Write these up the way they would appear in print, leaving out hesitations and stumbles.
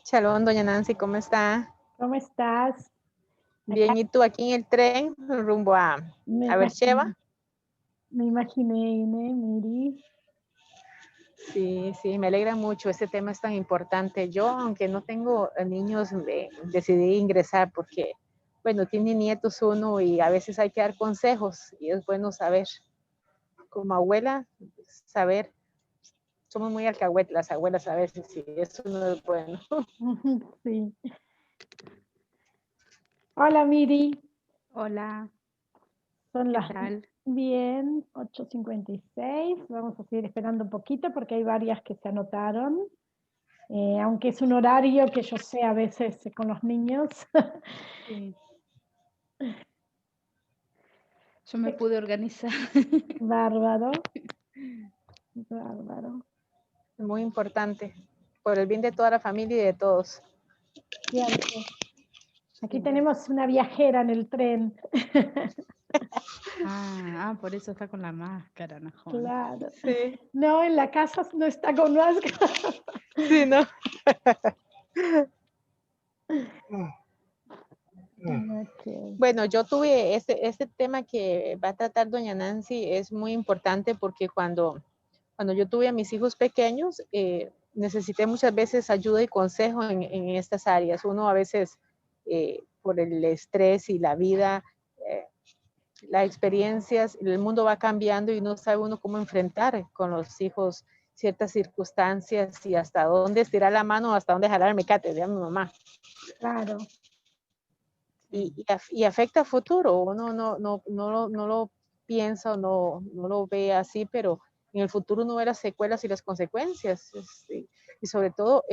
Shalom, doña Nancy, ¿cómo está? ¿Cómo estás? Bien, Acá ¿y tú aquí en el tren rumbo a Beersheba? Me imaginé, Miri. Sí, me alegra mucho, este tema es tan importante. Yo, aunque no tengo niños, decidí ingresar porque, bueno, tiene nietos uno y a veces hay que dar consejos y es bueno saber, como abuela, saber, somos muy alcahuetas las abuelas a veces y eso no es bueno. Sí. Hola, Miri. Hola, Son ¿qué las tal? bien, 8:56. Vamos a seguir esperando un poquito porque hay varias que se anotaron. Aunque es un horario que yo sé a veces con los niños. Sí. Yo me pude organizar. Bárbaro. Bárbaro. Muy importante, por el bien de toda la familia y de todos. Cierto. Aquí Sí. tenemos una viajera en el tren. Por eso está con la máscara, no jodas. Claro. Sí. No, en la casa no está con máscara. Sí, ¿no? Okay. Bueno, yo tuve este tema que va a tratar doña Nancy, es muy importante porque cuando yo tuve a mis hijos pequeños, necesité muchas veces ayuda y consejo en estas áreas. Uno a veces, por el estrés y la vida, las experiencias, el mundo va cambiando y no sabe uno cómo enfrentar con los hijos ciertas circunstancias y hasta dónde estirar la mano, hasta dónde jalar el mecate, decía mi mamá. Claro. Y afecta a futuro. Uno no lo piensa o no lo ve así, pero en el futuro uno ve las secuelas y las consecuencias. Y sobre todo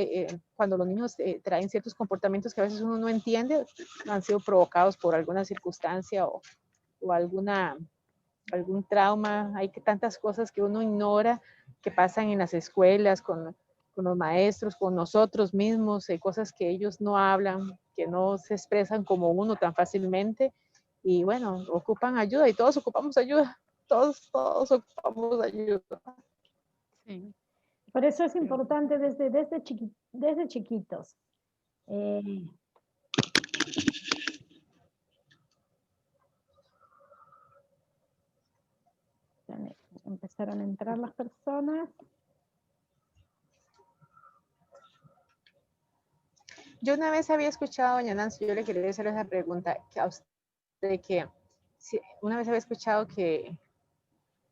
cuando los niños traen ciertos comportamientos que a veces uno no entiende, han sido provocados por alguna circunstancia o algún trauma. Hay tantas cosas que uno ignora que pasan en las escuelas, con los maestros, con nosotros mismos, cosas que ellos no hablan, que no se expresan como uno tan fácilmente. Y bueno, ocupan ayuda y todos ocupamos ayuda. Todos ocupamos ayuda. Sí. Por eso es importante desde chiquitos. Empezaron a entrar las personas. Yo una vez había escuchado, doña Nancy, yo le quería hacer esa pregunta a usted, que una vez había escuchado que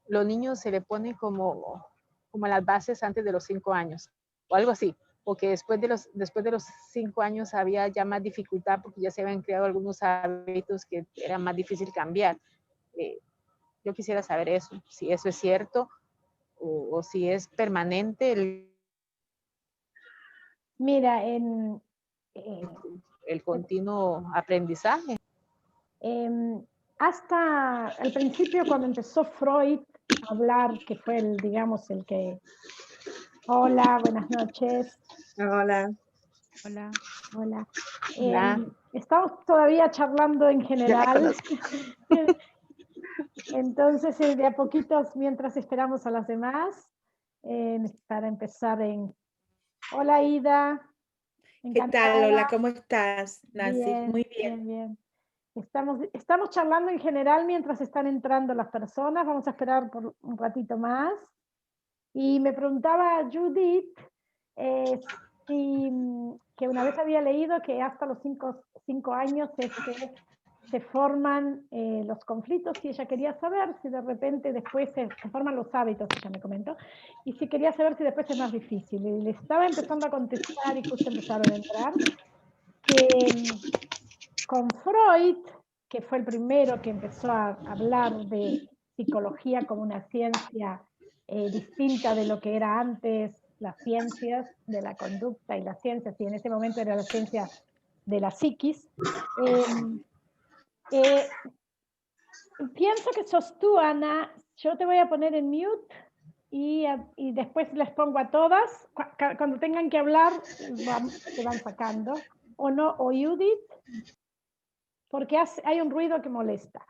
los niños se le ponen como las bases antes de los 5 años, o algo así, o que después de los 5 años había ya más dificultad porque ya se habían creado algunos hábitos que era más difícil cambiar. Yo quisiera saber eso, si eso es cierto o si es permanente Mira, el continuo aprendizaje. hasta el principio, cuando empezó Freud a hablar, que fue digamos, el que... Hola, buenas noches. Hola. Hola. Hola. Hola. Estamos todavía charlando en general. Entonces, de a poquitos, mientras esperamos a las demás, para empezar Hola, Ida. Encantada. ¿Qué tal? Hola, ¿cómo estás, Nancy? Bien, muy bien. Bien. Estamos charlando en general mientras están entrando las personas. Vamos a esperar por un ratito más. Y me preguntaba Judith que una vez había leído que hasta los 5 años es que se forman los conflictos, y ella quería saber si de repente después se forman los hábitos, ella me comentó, y si quería saber si después es más difícil. Y le estaba empezando a contestar y justo empezaron a entrar, que con Freud, que fue el primero que empezó a hablar de psicología como una ciencia distinta de lo que era antes las ciencias de la conducta y las ciencias, y en ese momento era la ciencia de la psiquis, pienso que sos tú, Ana. Yo te voy a poner en mute y después les pongo a todas. Cuando tengan que hablar, se van sacando. O no, o Judith, porque hay un ruido que molesta.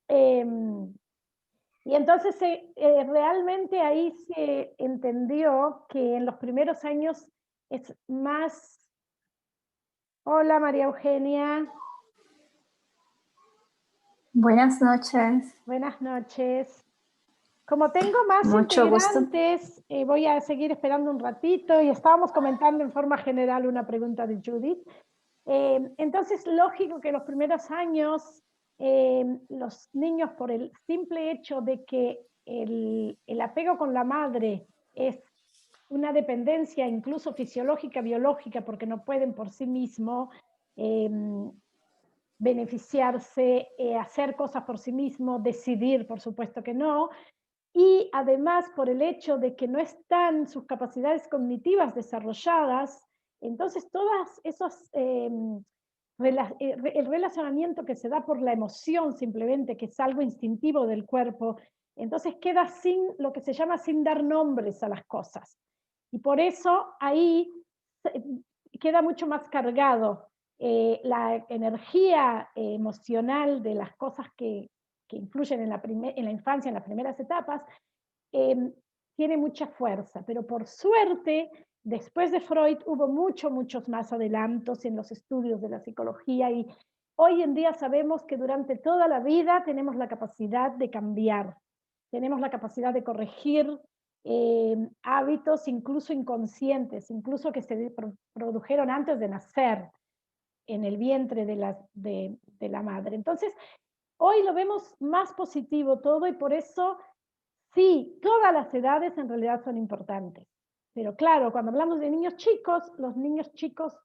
Y entonces realmente ahí se entendió que en los primeros años es más... Hola, María Eugenia. Buenas noches. Buenas noches. Como tengo más Mucho integrantes, voy a seguir esperando un ratito y estábamos comentando en forma general una pregunta de Judith. Entonces, lógico que los primeros años, los niños, por el simple hecho de que el apego con la madre es una dependencia incluso fisiológica, biológica, porque no pueden por sí mismos beneficiarse, hacer cosas por sí mismos, decidir, por supuesto que no, y además por el hecho de que no están sus capacidades cognitivas desarrolladas, entonces todas esos... el relacionamiento que se da por la emoción simplemente, que es algo instintivo del cuerpo, entonces queda sin lo que se llama sin dar nombres a las cosas. Y por eso ahí queda mucho más cargado la energía emocional de las cosas que influyen en la infancia, en las primeras etapas, tiene mucha fuerza. Pero por suerte, después de Freud hubo muchos más adelantos en los estudios de la psicología y hoy en día sabemos que durante toda la vida tenemos la capacidad de cambiar, tenemos la capacidad de corregir hábitos incluso inconscientes, incluso que se produjeron antes de nacer en el vientre de la madre. Entonces, hoy lo vemos más positivo todo y por eso, sí, todas las edades en realidad son importantes. Pero claro, cuando hablamos de niños chicos, los niños chicos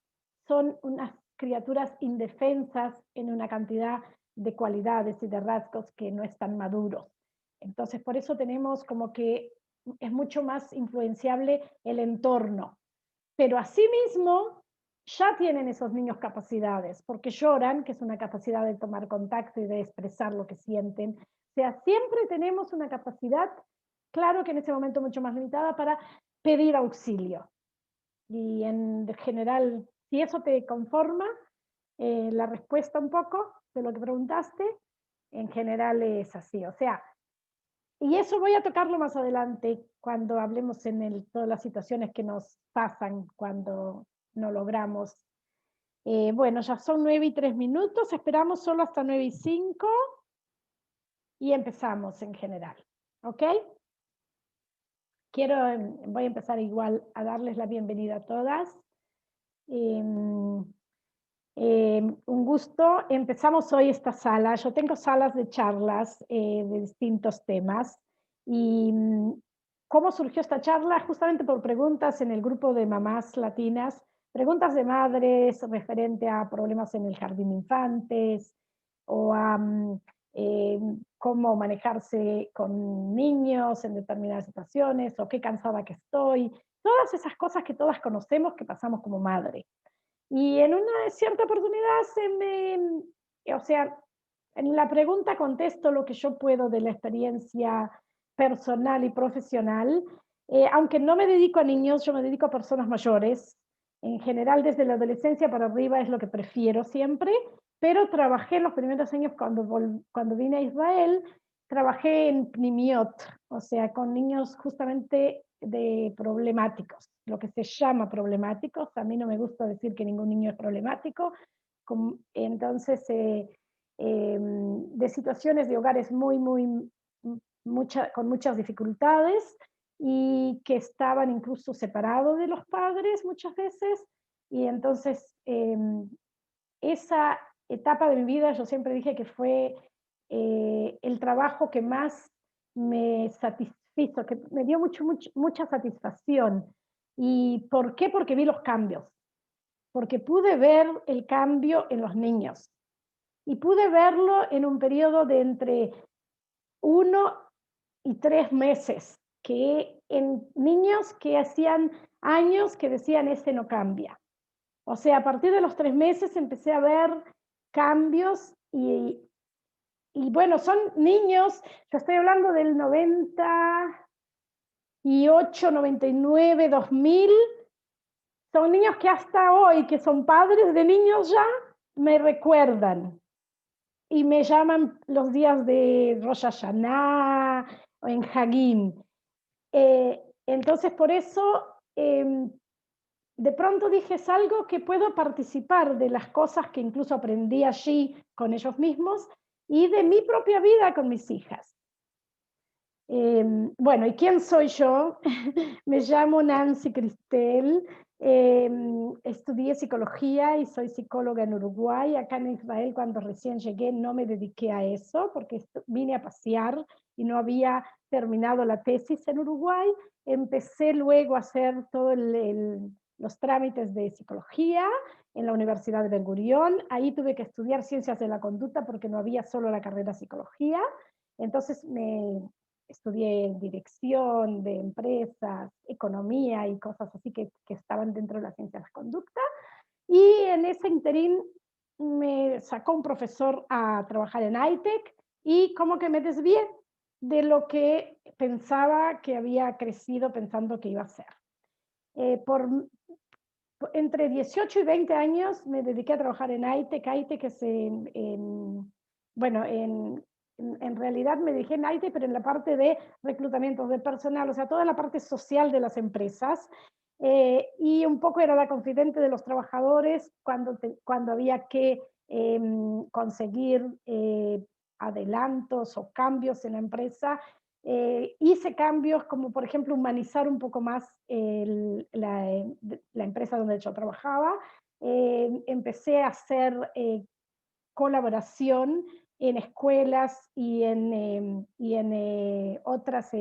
son unas criaturas indefensas en una cantidad de cualidades y de rasgos que no están maduros. Entonces, por eso tenemos como que es mucho más influenciable el entorno. Pero asimismo, ya tienen esos niños capacidades, porque lloran, que es una capacidad de tomar contacto y de expresar lo que sienten. O sea, siempre tenemos una capacidad, claro que en ese momento mucho más limitada, para pedir auxilio. Y en general, si eso te conforma, la respuesta un poco de lo que preguntaste, en general es así. O sea, y eso voy a tocarlo más adelante cuando hablemos en todas las situaciones que nos pasan cuando no logramos. Bueno, ya son 9:03, esperamos solo hasta 9:05 y empezamos en general. ¿Ok? Voy a empezar igual a darles la bienvenida a todas. Un gusto. Empezamos hoy esta sala. Yo tengo salas de charlas de distintos temas. Y ¿cómo surgió esta charla? Justamente por preguntas en el grupo de mamás latinas, preguntas de madres referente a problemas en el jardín de infantes o a cómo manejarse con niños en determinadas situaciones o qué cansada que estoy. Todas esas cosas que todas conocemos que pasamos como madre. Y en una cierta oportunidad o sea, en la pregunta contesto lo que yo puedo de la experiencia personal y profesional, aunque no me dedico a niños, yo me dedico a personas mayores. En general, desde la adolescencia para arriba es lo que prefiero siempre, pero trabajé en los primeros años cuando vine a Israel, trabajé en Pnimiot, o sea, con niños justamente de problemáticos, lo que se llama problemáticos. A mí no me gusta decir que ningún niño es problemático. Entonces, de situaciones de hogares con muchas dificultades y que estaban incluso separados de los padres muchas veces. Y entonces, esa etapa de mi vida yo siempre dije que fue el trabajo que más me satisfizo, que me dio mucha satisfacción. ¿Y por qué? Porque vi los cambios, porque pude ver el cambio en los niños y pude verlo en un periodo de entre 1 y 3 meses, que en niños que hacían años que decían ese no cambia. O sea, a partir de los 3 meses empecé a ver cambios y y bueno, son niños, yo estoy hablando del 98, 99, 2000, son niños que hasta hoy, que son padres de niños ya, me recuerdan. Y me llaman los días de Rosh Hashanah o en Hagim. Entonces, por eso, de pronto dije, es algo que puedo participar de las cosas que incluso aprendí allí con ellos mismos y de mi propia vida con mis hijas. Bueno, ¿y quién soy yo? Me llamo Nancy Cristel. Estudié psicología y soy psicóloga en Uruguay. Acá en Israel, cuando recién llegué, no me dediqué a eso porque vine a pasear y no había terminado la tesis en Uruguay. Empecé luego a hacer todos los trámites de psicología en la Universidad de Ben Gurión. Ahí tuve que estudiar ciencias de la conducta porque no había solo la carrera psicología. Entonces estudié dirección de empresas, economía y cosas así que estaban dentro de las ciencias de conducta. Y en ese interín me sacó un profesor a trabajar en ITEC y como que me desvié de lo que pensaba que había crecido pensando que iba a ser. Entre 18 y 20 años me dediqué a trabajar en ITEC. ITEC es en realidad me dediqué en ITEC, pero en la parte de reclutamiento de personal, o sea, toda la parte social de las empresas. Y un poco era la confidente de los trabajadores cuando había que conseguir adelantos o cambios en la empresa. Hice cambios como, por ejemplo, humanizar un poco más la empresa donde yo trabajaba. Empecé a hacer colaboración en escuelas y en otras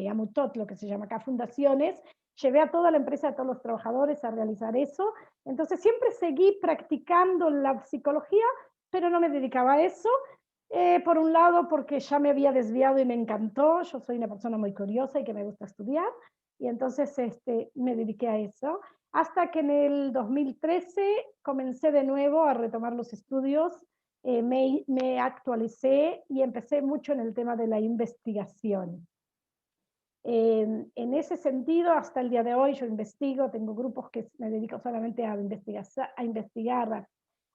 amutot, lo que se llama acá, fundaciones. Llevé a toda la empresa, a todos los trabajadores a realizar eso. Entonces siempre seguí practicando la psicología, pero no me dedicaba a eso. Por un lado, porque ya me había desviado y me encantó. Yo soy una persona muy curiosa y que me gusta estudiar. Y entonces me dediqué a eso. Hasta que en el 2013 comencé de nuevo a retomar los estudios. Me actualicé y empecé mucho en el tema de la investigación. En ese sentido, hasta el día de hoy yo investigo, tengo grupos que me dedico solamente a investigar,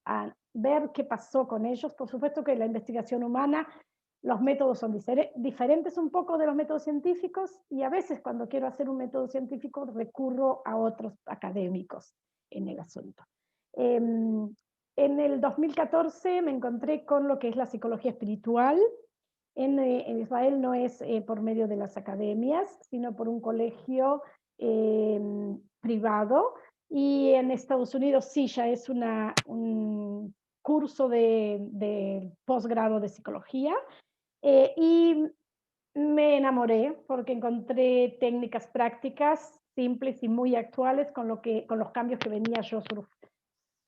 a ver qué pasó con ellos. Por supuesto que la investigación humana, los métodos son diferentes un poco de los métodos científicos y a veces cuando quiero hacer un método científico recurro a otros académicos en el asunto. En el 2014 me encontré con lo que es la psicología espiritual. En Israel no es por medio de las academias, sino por un colegio privado. Y en Estados Unidos sí, ya es un curso de posgrado de psicología. Y me enamoré porque encontré técnicas prácticas simples y muy actuales con los cambios que venía yo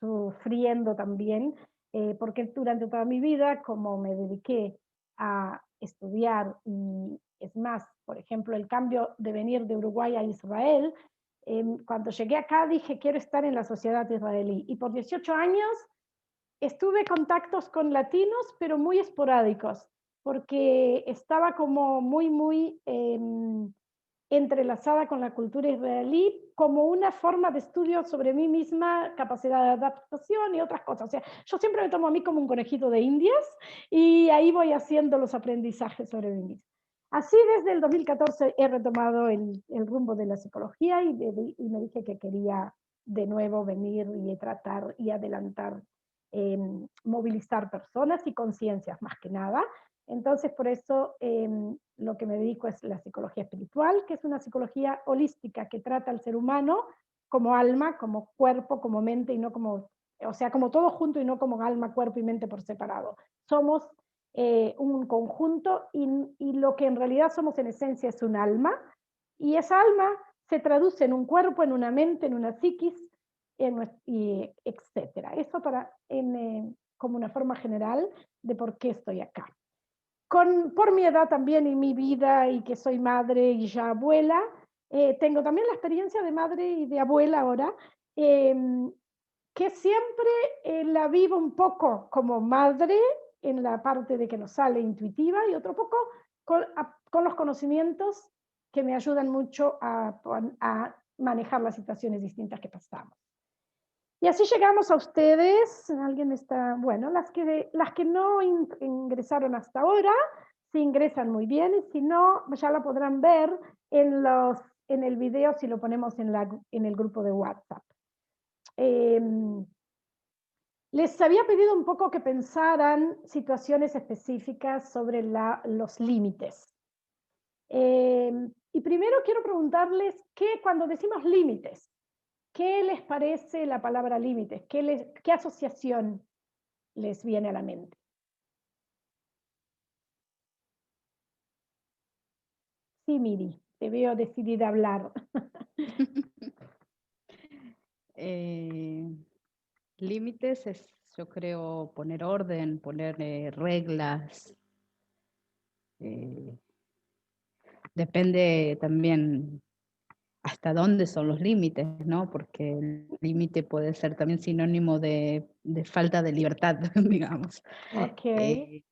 sufriendo también, porque durante toda mi vida, como me dediqué a estudiar, y es más, por ejemplo, el cambio de venir de Uruguay a Israel, cuando llegué acá dije, quiero estar en la sociedad israelí, y por 18 años estuve contactos con latinos, pero muy esporádicos, porque estaba como muy entrelazada con la cultura israelí como una forma de estudio sobre mí misma, capacidad de adaptación y otras cosas. O sea, yo siempre me tomo a mí como un conejito de indias y ahí voy haciendo los aprendizajes sobre mí misma. Así desde el 2014 he retomado el rumbo de la psicología y me dije que quería de nuevo venir y tratar y adelantar, movilizar personas y conciencias más que nada. Entonces, por eso lo que me dedico es la psicología espiritual, que es una psicología holística que trata al ser humano como alma, como cuerpo, como mente, y no como, o sea, como todo junto y no como alma, cuerpo y mente por separado. Somos un conjunto y lo que en realidad somos en esencia es un alma, y esa alma se traduce en un cuerpo, en una mente, en una psiquis, etcétera. Eso como una forma general de por qué estoy acá. Por mi edad también y mi vida y que soy madre y ya abuela, tengo también la experiencia de madre y de abuela ahora, que siempre la vivo un poco como madre en la parte de que nos sale intuitiva y otro poco con los conocimientos que me ayudan mucho a manejar las situaciones distintas que pasamos. Y así llegamos a ustedes. ¿Alguien está? Bueno, las que no ingresaron hasta ahora, si ingresan muy bien, y si no, ya la podrán ver en el video si lo ponemos en el grupo de WhatsApp. Les había pedido un poco que pensaran situaciones específicas sobre los límites. Y primero quiero preguntarles que cuando decimos límites, ¿qué les parece la palabra límites? ¿Qué asociación les viene a la mente? Sí, Miri, te veo decidida a hablar. Límites es, yo creo, poner orden, poner reglas. Depende también hasta dónde son los límites, ¿no? Porque el límite puede ser también sinónimo de falta de libertad, digamos. Ok.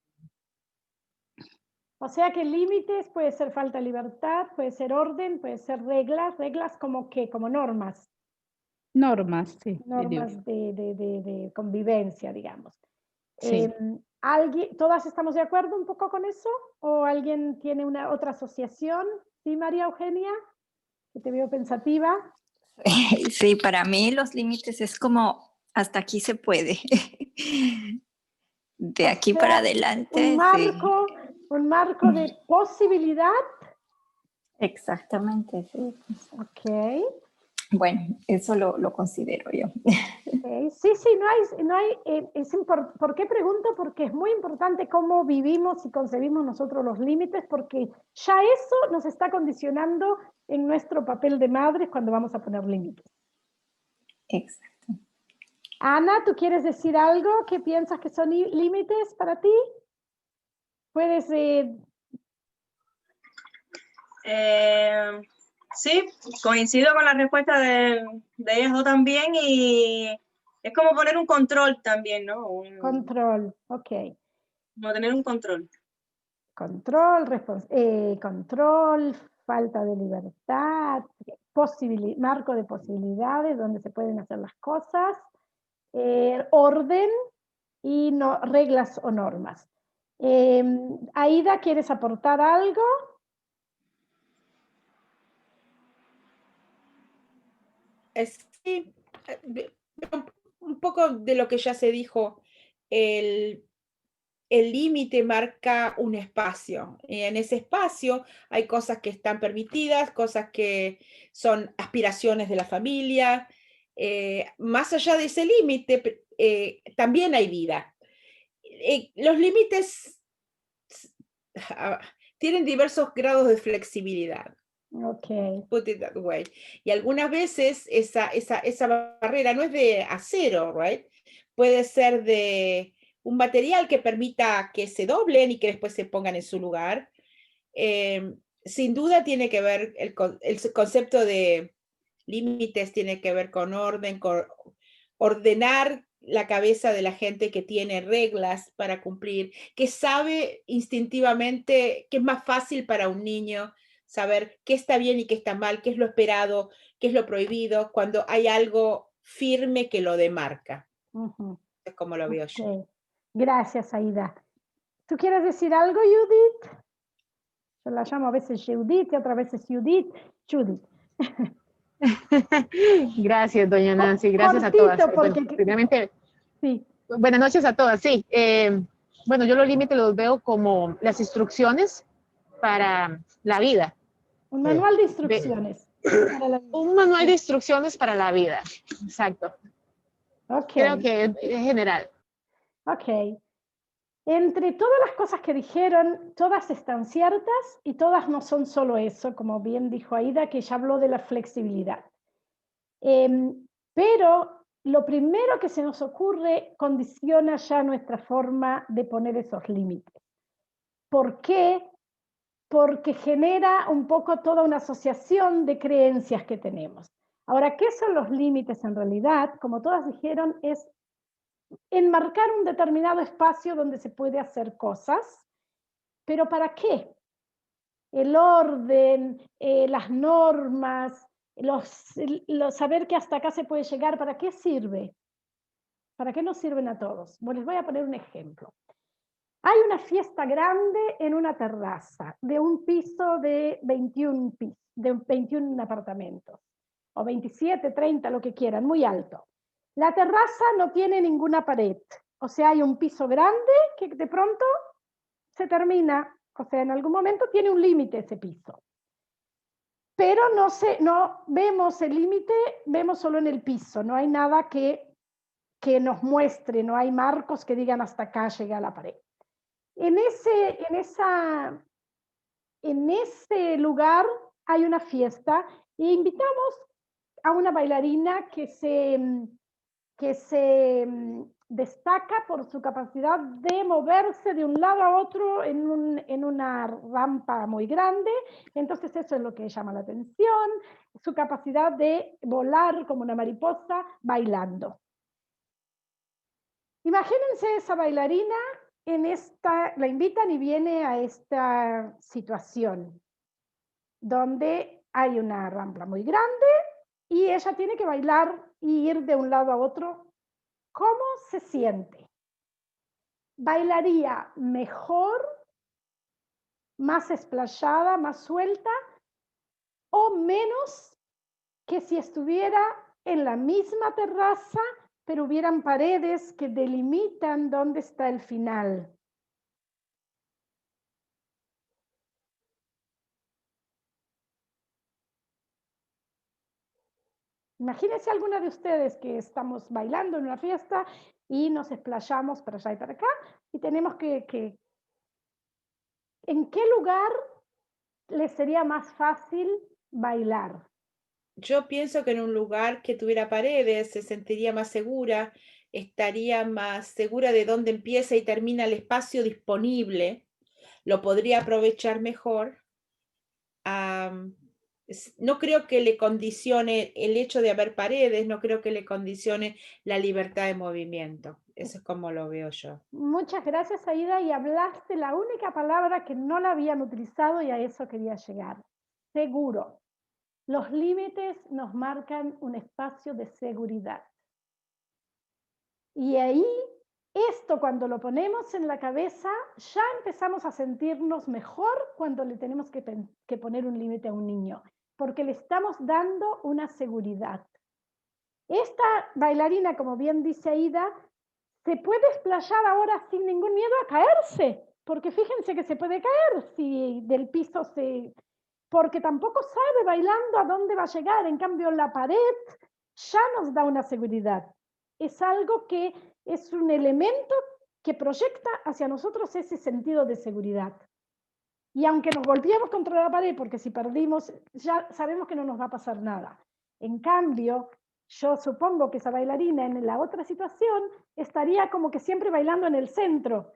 O sea que límites puede ser falta de libertad, puede ser orden, puede ser reglas como que, como normas. Normas, sí. Normas de convivencia, digamos. Sí. ¿Todas estamos de acuerdo un poco con eso? ¿O alguien tiene otra asociación? ¿Sí, María Eugenia? Que te veo pensativa. Sí, para mí los límites es como hasta aquí se puede. De aquí para adelante. Un marco de posibilidad. Exactamente, sí. Ok. Bueno, eso lo considero yo. Okay. Sí, ¿por qué pregunto? Porque es muy importante cómo vivimos y concebimos nosotros los límites, porque ya eso nos está condicionando en nuestro papel de madres cuando vamos a poner límites. Exacto. Ana, ¿tú quieres decir algo? ¿Qué piensas que son límites para ti? Puedes... Sí, coincido con la respuesta de ellas dos también, y es como poner un control también, ¿no? Control, ok. Como tener un control. Control, falta de libertad, marco de posibilidades donde se pueden hacer las cosas, orden y reglas o normas. Aida, ¿quieres aportar algo? Sí, un poco de lo que ya se dijo, el límite marca un espacio. Y en ese espacio hay cosas que están permitidas, cosas que son aspiraciones de la familia. Más allá de ese límite, también hay vida. Los límites tienen diversos grados de flexibilidad. Okay. Put it that way. Y algunas veces esa barrera no es de acero, right? Puede ser de un material que permita que se doblen y que después se pongan en su lugar. Sin duda tiene que ver, el concepto de límites tiene que ver con orden, con ordenar la cabeza de la gente que tiene reglas para cumplir, que sabe instintivamente que es más fácil para un niño saber qué está bien y qué está mal, qué es lo esperado, qué es lo prohibido, cuando hay algo firme que lo demarca. Es como lo veo yo. Gracias, Aida. ¿Tú quieres decir algo, Judith? Yo la llamo a veces Judith y otras veces Judith. Gracias, doña Nancy. Gracias a todas. Bueno, primeramente, sí. Buenas noches a todas. Sí, bueno, yo los límites los veo como las instrucciones para la vida. Un manual de instrucciones. Un manual de instrucciones para la vida. Exacto. Okay. Creo que es general. Ok. Entre todas las cosas que dijeron, todas están ciertas y todas no son solo eso, como bien dijo Aida, que ya habló de la flexibilidad. Pero lo primero que se nos ocurre condiciona ya nuestra forma de poner esos límites. ¿Por qué? Porque genera un poco toda una asociación de creencias que tenemos. Ahora, ¿qué son los límites en realidad? Como todas dijeron, es enmarcar un determinado espacio donde se puede hacer cosas, pero ¿para qué? El orden, las normas, saber que hasta acá se puede llegar, ¿para qué sirve? ¿Para qué nos sirven a todos? Bueno, les voy a poner un ejemplo. Hay una fiesta grande en una terraza de un piso de 21 apartamentos, o 27, 30, lo que quieran, muy alto. La terraza no tiene ninguna pared, o sea, hay un piso grande que de pronto se termina, o sea, en algún momento tiene un límite ese piso. Pero no vemos el límite, vemos solo en el piso, no hay nada que nos muestre, no hay marcos que digan hasta acá llega la pared. En ese lugar hay una fiesta e invitamos a una bailarina que se destaca por su capacidad de moverse de un lado a otro en una rampa muy grande. Entonces eso es lo que llama la atención, su capacidad de volar como una mariposa bailando. Imagínense esa bailarina la invitan y viene a esta situación donde hay una rampa muy grande y ella tiene que bailar y ir de un lado a otro. ¿Cómo se siente? ¿Bailaría mejor, más explayada, más suelta o menos que si estuviera en la misma terraza, pero hubieran paredes que delimitan dónde está el final? Imagínense alguna de ustedes que estamos bailando en una fiesta y nos explayamos para allá y para acá y tenemos que ¿en qué lugar les sería más fácil bailar? Yo pienso que en un lugar que tuviera paredes se sentiría más segura, estaría más segura de dónde empieza y termina el espacio disponible, lo podría aprovechar mejor. No creo que le condicione el hecho de haber paredes, no creo que le condicione la libertad de movimiento. Eso es como lo veo yo. Muchas gracias, Aida, y hablaste la única palabra que no la habían utilizado y a eso quería llegar. Seguro. Los límites nos marcan un espacio de seguridad. Y ahí, esto cuando lo ponemos en la cabeza, ya empezamos a sentirnos mejor cuando le tenemos que poner un límite a un niño, porque le estamos dando una seguridad. Esta bailarina, como bien dice Aida, se puede explayar ahora sin ningún miedo a caerse, porque fíjense que se puede caer si del piso porque tampoco sabe bailando a dónde va a llegar. En cambio, la pared ya nos da una seguridad. Es algo que es un elemento que proyecta hacia nosotros ese sentido de seguridad. Y aunque nos golpeemos contra la pared, porque si perdimos, ya sabemos que no nos va a pasar nada. En cambio, yo supongo que esa bailarina en la otra situación estaría como que siempre bailando en el centro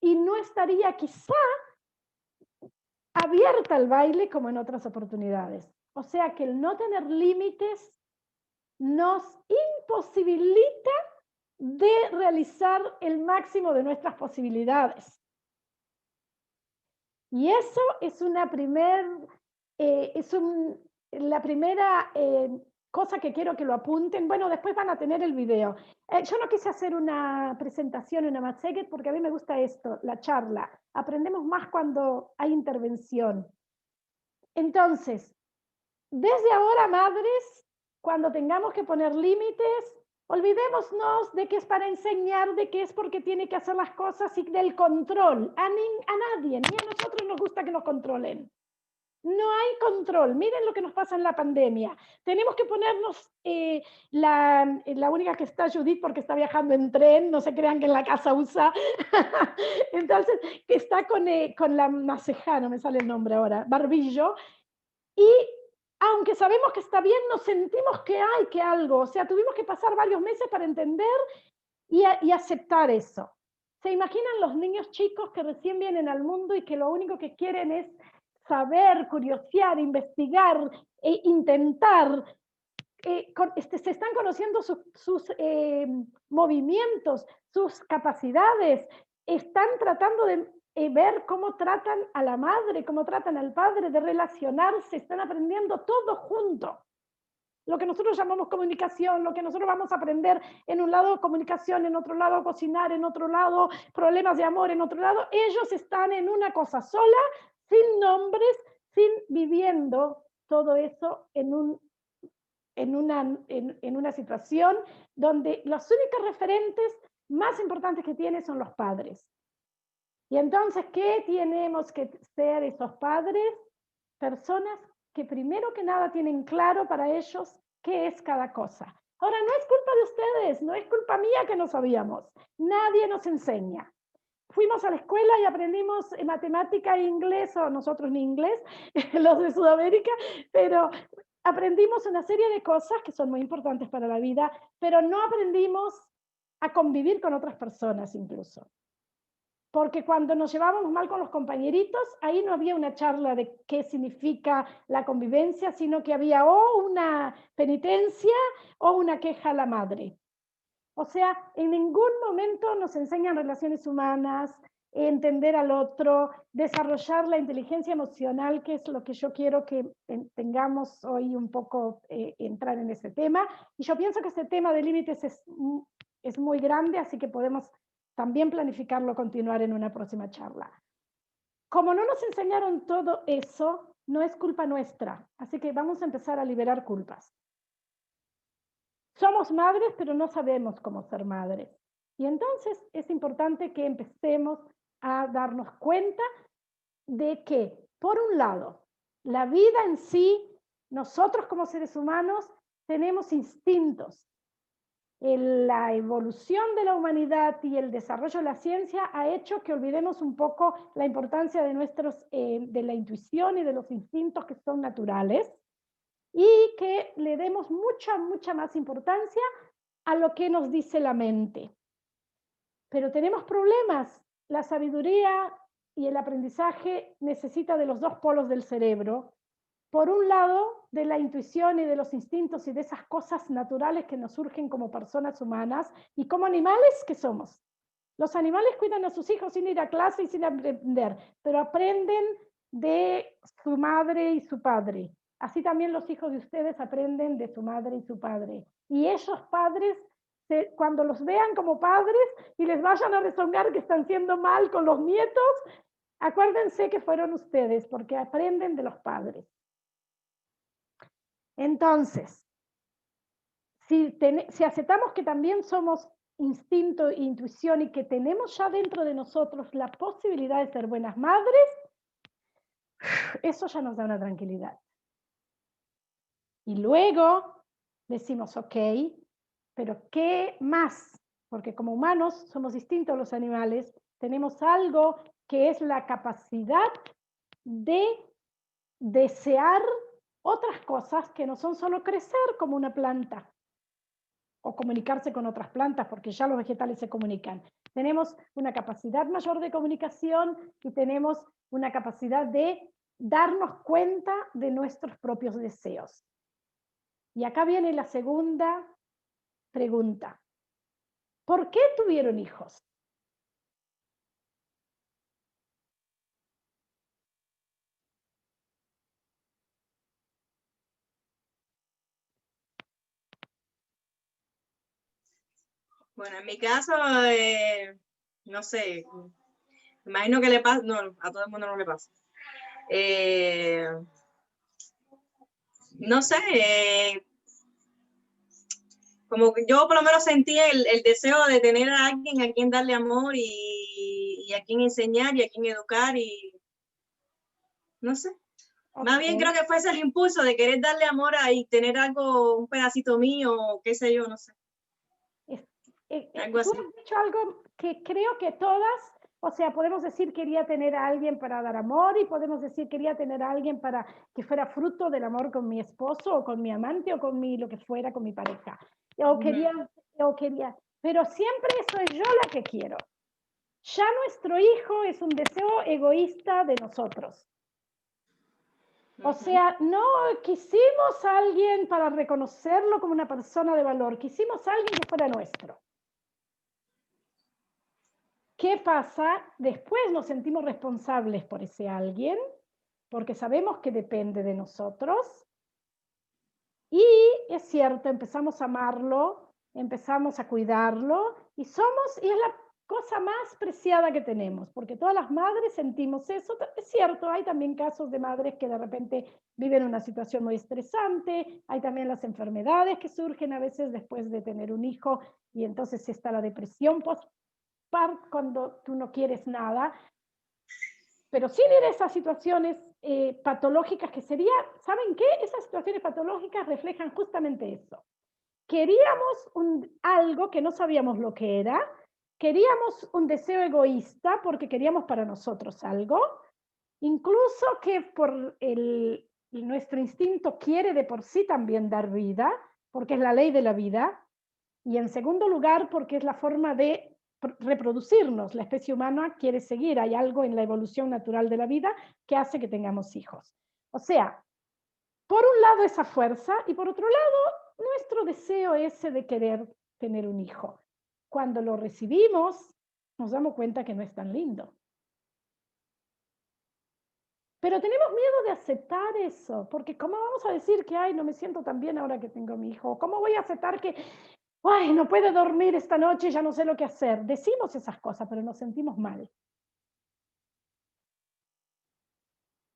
y no estaría quizá abierta al baile como en otras oportunidades. O sea que el no tener límites nos imposibilita de realizar el máximo de nuestras posibilidades. Y eso es la primera cosa que quiero que lo apunten. Bueno, después van a tener el video. Yo no quise hacer una presentación, una matseget, porque a mí me gusta esto, la charla. Aprendemos más cuando hay intervención. Entonces, desde ahora, madres, cuando tengamos que poner límites, olvidémonos de que es para enseñar, de que es porque tiene que hacer las cosas y del control. A nadie, ni a nosotros nos gusta que nos controlen. No hay control. Miren lo que nos pasa en la pandemia. Tenemos que ponernos, la única que está Judith porque está viajando en tren, no se crean que en la casa usa. Entonces, que está con la maceja, no me sale el nombre ahora, barbillo. Y aunque sabemos que está bien, nos sentimos que hay que algo. O sea, tuvimos que pasar varios meses para entender y aceptar eso. ¿Se imaginan los niños chicos que recién vienen al mundo y que lo único que quieren es saber, curiosear, investigar e intentar se están conociendo sus movimientos, sus capacidades, están tratando de ver cómo tratan a la madre, cómo tratan al padre, de relacionarse, están aprendiendo todo junto. Lo que nosotros llamamos comunicación, lo que nosotros vamos a aprender en un lado comunicación, en otro lado cocinar, en otro lado problemas de amor, en otro lado, ellos están en una cosa sola, sin nombres, sin viviendo todo eso en una situación donde los únicos referentes más importantes que tiene son los padres. Y entonces, ¿qué tenemos que ser esos padres? Personas que primero que nada tienen claro para ellos qué es cada cosa. Ahora, no es culpa de ustedes, no es culpa mía que no sabíamos. Nadie nos enseña. Fuimos a la escuela y aprendimos matemática e inglés, o nosotros ni inglés, los de Sudamérica, pero aprendimos una serie de cosas que son muy importantes para la vida, pero no aprendimos a convivir con otras personas incluso. Porque cuando nos llevábamos mal con los compañeritos, ahí no había una charla de qué significa la convivencia, sino que había o una penitencia o una queja a la madre. O sea, en ningún momento nos enseñan relaciones humanas, entender al otro, desarrollar la inteligencia emocional, que es lo que yo quiero que tengamos hoy un poco, entrar en ese tema. Y yo pienso que ese tema de límites es muy grande, así que podemos también planificarlo, continuar en una próxima charla. Como no nos enseñaron todo eso, no es culpa nuestra, así que vamos a empezar a liberar culpas. Somos madres, pero no sabemos cómo ser madres. Y entonces es importante que empecemos a darnos cuenta de que, por un lado, la vida en sí, nosotros como seres humanos tenemos instintos. La evolución de la humanidad y el desarrollo de la ciencia ha hecho que olvidemos un poco la importancia de la intuición y de los instintos que son naturales, y que le demos mucha más importancia a lo que nos dice la mente. Pero tenemos problemas. La sabiduría y el aprendizaje necesita de los dos polos del cerebro. Por un lado, de la intuición y de los instintos y de esas cosas naturales que nos surgen como personas humanas y como animales que somos. Los animales cuidan a sus hijos sin ir a clase y sin aprender, pero aprenden de su madre y su padre. Así también los hijos de ustedes aprenden de su madre y su padre. Y esos padres, cuando los vean como padres y les vayan a rezongar que están haciendo mal con los nietos, acuérdense que fueron ustedes, porque aprenden de los padres. Entonces, si aceptamos que también somos instinto e intuición y que tenemos ya dentro de nosotros la posibilidad de ser buenas madres, eso ya nos da una tranquilidad. Y luego decimos, ok, pero ¿qué más? Porque como humanos somos distintos a los animales, tenemos algo que es la capacidad de desear otras cosas que no son solo crecer como una planta o comunicarse con otras plantas, porque ya los vegetales se comunican. Tenemos una capacidad mayor de comunicación y tenemos una capacidad de darnos cuenta de nuestros propios deseos. Y acá viene la segunda pregunta. ¿Por qué tuvieron hijos? Bueno, en mi caso, no sé, me imagino que le pasa, no, a todo el mundo no le pasa. No sé, como que yo por lo menos sentí el deseo de tener a alguien a quien darle amor y a quien enseñar y a quien educar y no sé. Okay. Más bien creo que fue ese el impulso de querer darle amor y tener algo, un pedacito mío, qué sé yo, no sé. Algo así. Tú has dicho algo que creo que todas, o sea, podemos decir quería tener a alguien para dar amor y podemos decir quería tener a alguien para que fuera fruto del amor con mi esposo o con mi amante o con lo que fuera, con mi pareja. O quería, pero siempre soy yo la que quiero. Ya nuestro hijo es un deseo egoísta de nosotros. O sea, no quisimos a alguien para reconocerlo como una persona de valor, quisimos a alguien que fuera nuestro. ¿Qué pasa? Después nos sentimos responsables por ese alguien, porque sabemos que depende de nosotros. Y es cierto, empezamos a amarlo, empezamos a cuidarlo, y es la cosa más preciada que tenemos, porque todas las madres sentimos eso. Es cierto, hay también casos de madres que de repente viven una situación muy estresante, hay también las enfermedades que surgen a veces después de tener un hijo, y entonces está la depresión postparto cuando tú no quieres nada, pero sin ir a esas situaciones patológicas que serían, ¿saben qué? Esas situaciones patológicas reflejan justamente eso. Queríamos algo que no sabíamos lo que era, queríamos un deseo egoísta porque queríamos para nosotros algo, incluso que por nuestro instinto quiere de por sí también dar vida, porque es la ley de la vida, y en segundo lugar porque es la forma de reproducirnos. La especie humana quiere seguir, hay algo en la evolución natural de la vida que hace que tengamos hijos. O sea, por un lado esa fuerza y por otro lado nuestro deseo ese de querer tener un hijo. Cuando lo recibimos, nos damos cuenta que no es tan lindo. Pero tenemos miedo de aceptar eso, porque ¿cómo vamos a decir que, ay, no me siento tan bien ahora que tengo mi hijo? ¿Cómo voy a aceptar que, ay, no puedo dormir esta noche, ya no sé lo que hacer? Decimos esas cosas, pero nos sentimos mal.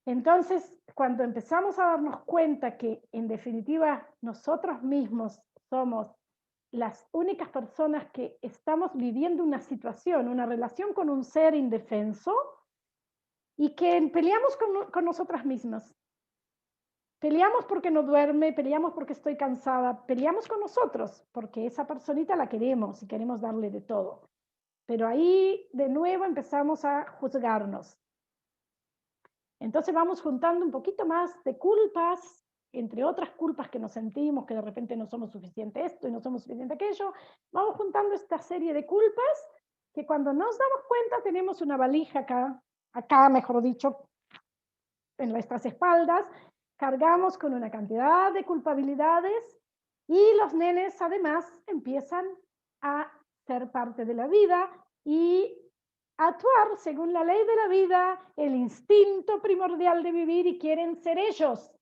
Entonces, cuando empezamos a darnos cuenta que, en definitiva, nosotros mismos somos las únicas personas que estamos viviendo una situación, una relación con un ser indefenso, y que peleamos con nosotras mismas. Peleamos porque no duerme, peleamos porque estoy cansada, peleamos con nosotros, porque esa personita la queremos y queremos darle de todo. Pero ahí de nuevo empezamos a juzgarnos. Entonces vamos juntando un poquito más de culpas, entre otras culpas que nos sentimos, que de repente no somos suficiente esto y no somos suficiente aquello. Vamos juntando esta serie de culpas que cuando nos damos cuenta tenemos una valija acá mejor dicho, en nuestras espaldas, cargamos con una cantidad de culpabilidades y los nenes además empiezan a ser parte de la vida y actuar según la ley de la vida, el instinto primordial de vivir, y quieren ser ellos.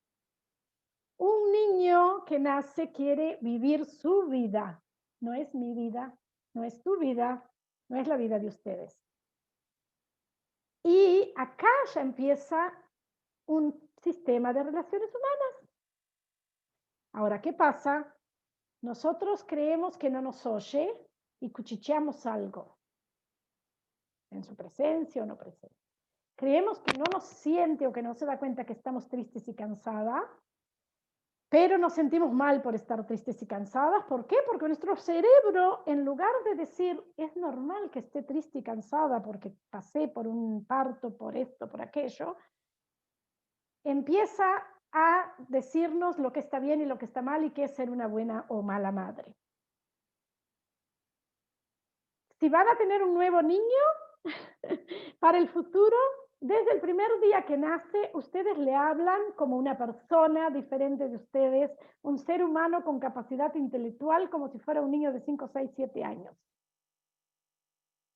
Un niño que nace quiere vivir su vida. No es mi vida, no es tu vida, no es la vida de ustedes. Y acá ya empieza un sistema de relaciones humanas. Ahora, ¿qué pasa? Nosotros creemos que no nos oye y cuchicheamos algo en su presencia o no presencia. Creemos que no nos siente o que no se da cuenta que estamos tristes y cansadas, pero nos sentimos mal por estar tristes y cansadas. ¿Por qué? Porque nuestro cerebro, en lugar de decir, es normal que esté triste y cansada porque pasé por un parto, por esto, por aquello, empieza a decirnos lo que está bien y lo que está mal y qué es ser una buena o mala madre. Si van a tener un nuevo niño para el futuro, desde el primer día que nace, ustedes le hablan como una persona diferente de ustedes, un ser humano con capacidad intelectual, como si fuera un niño de 5, 6, 7 años.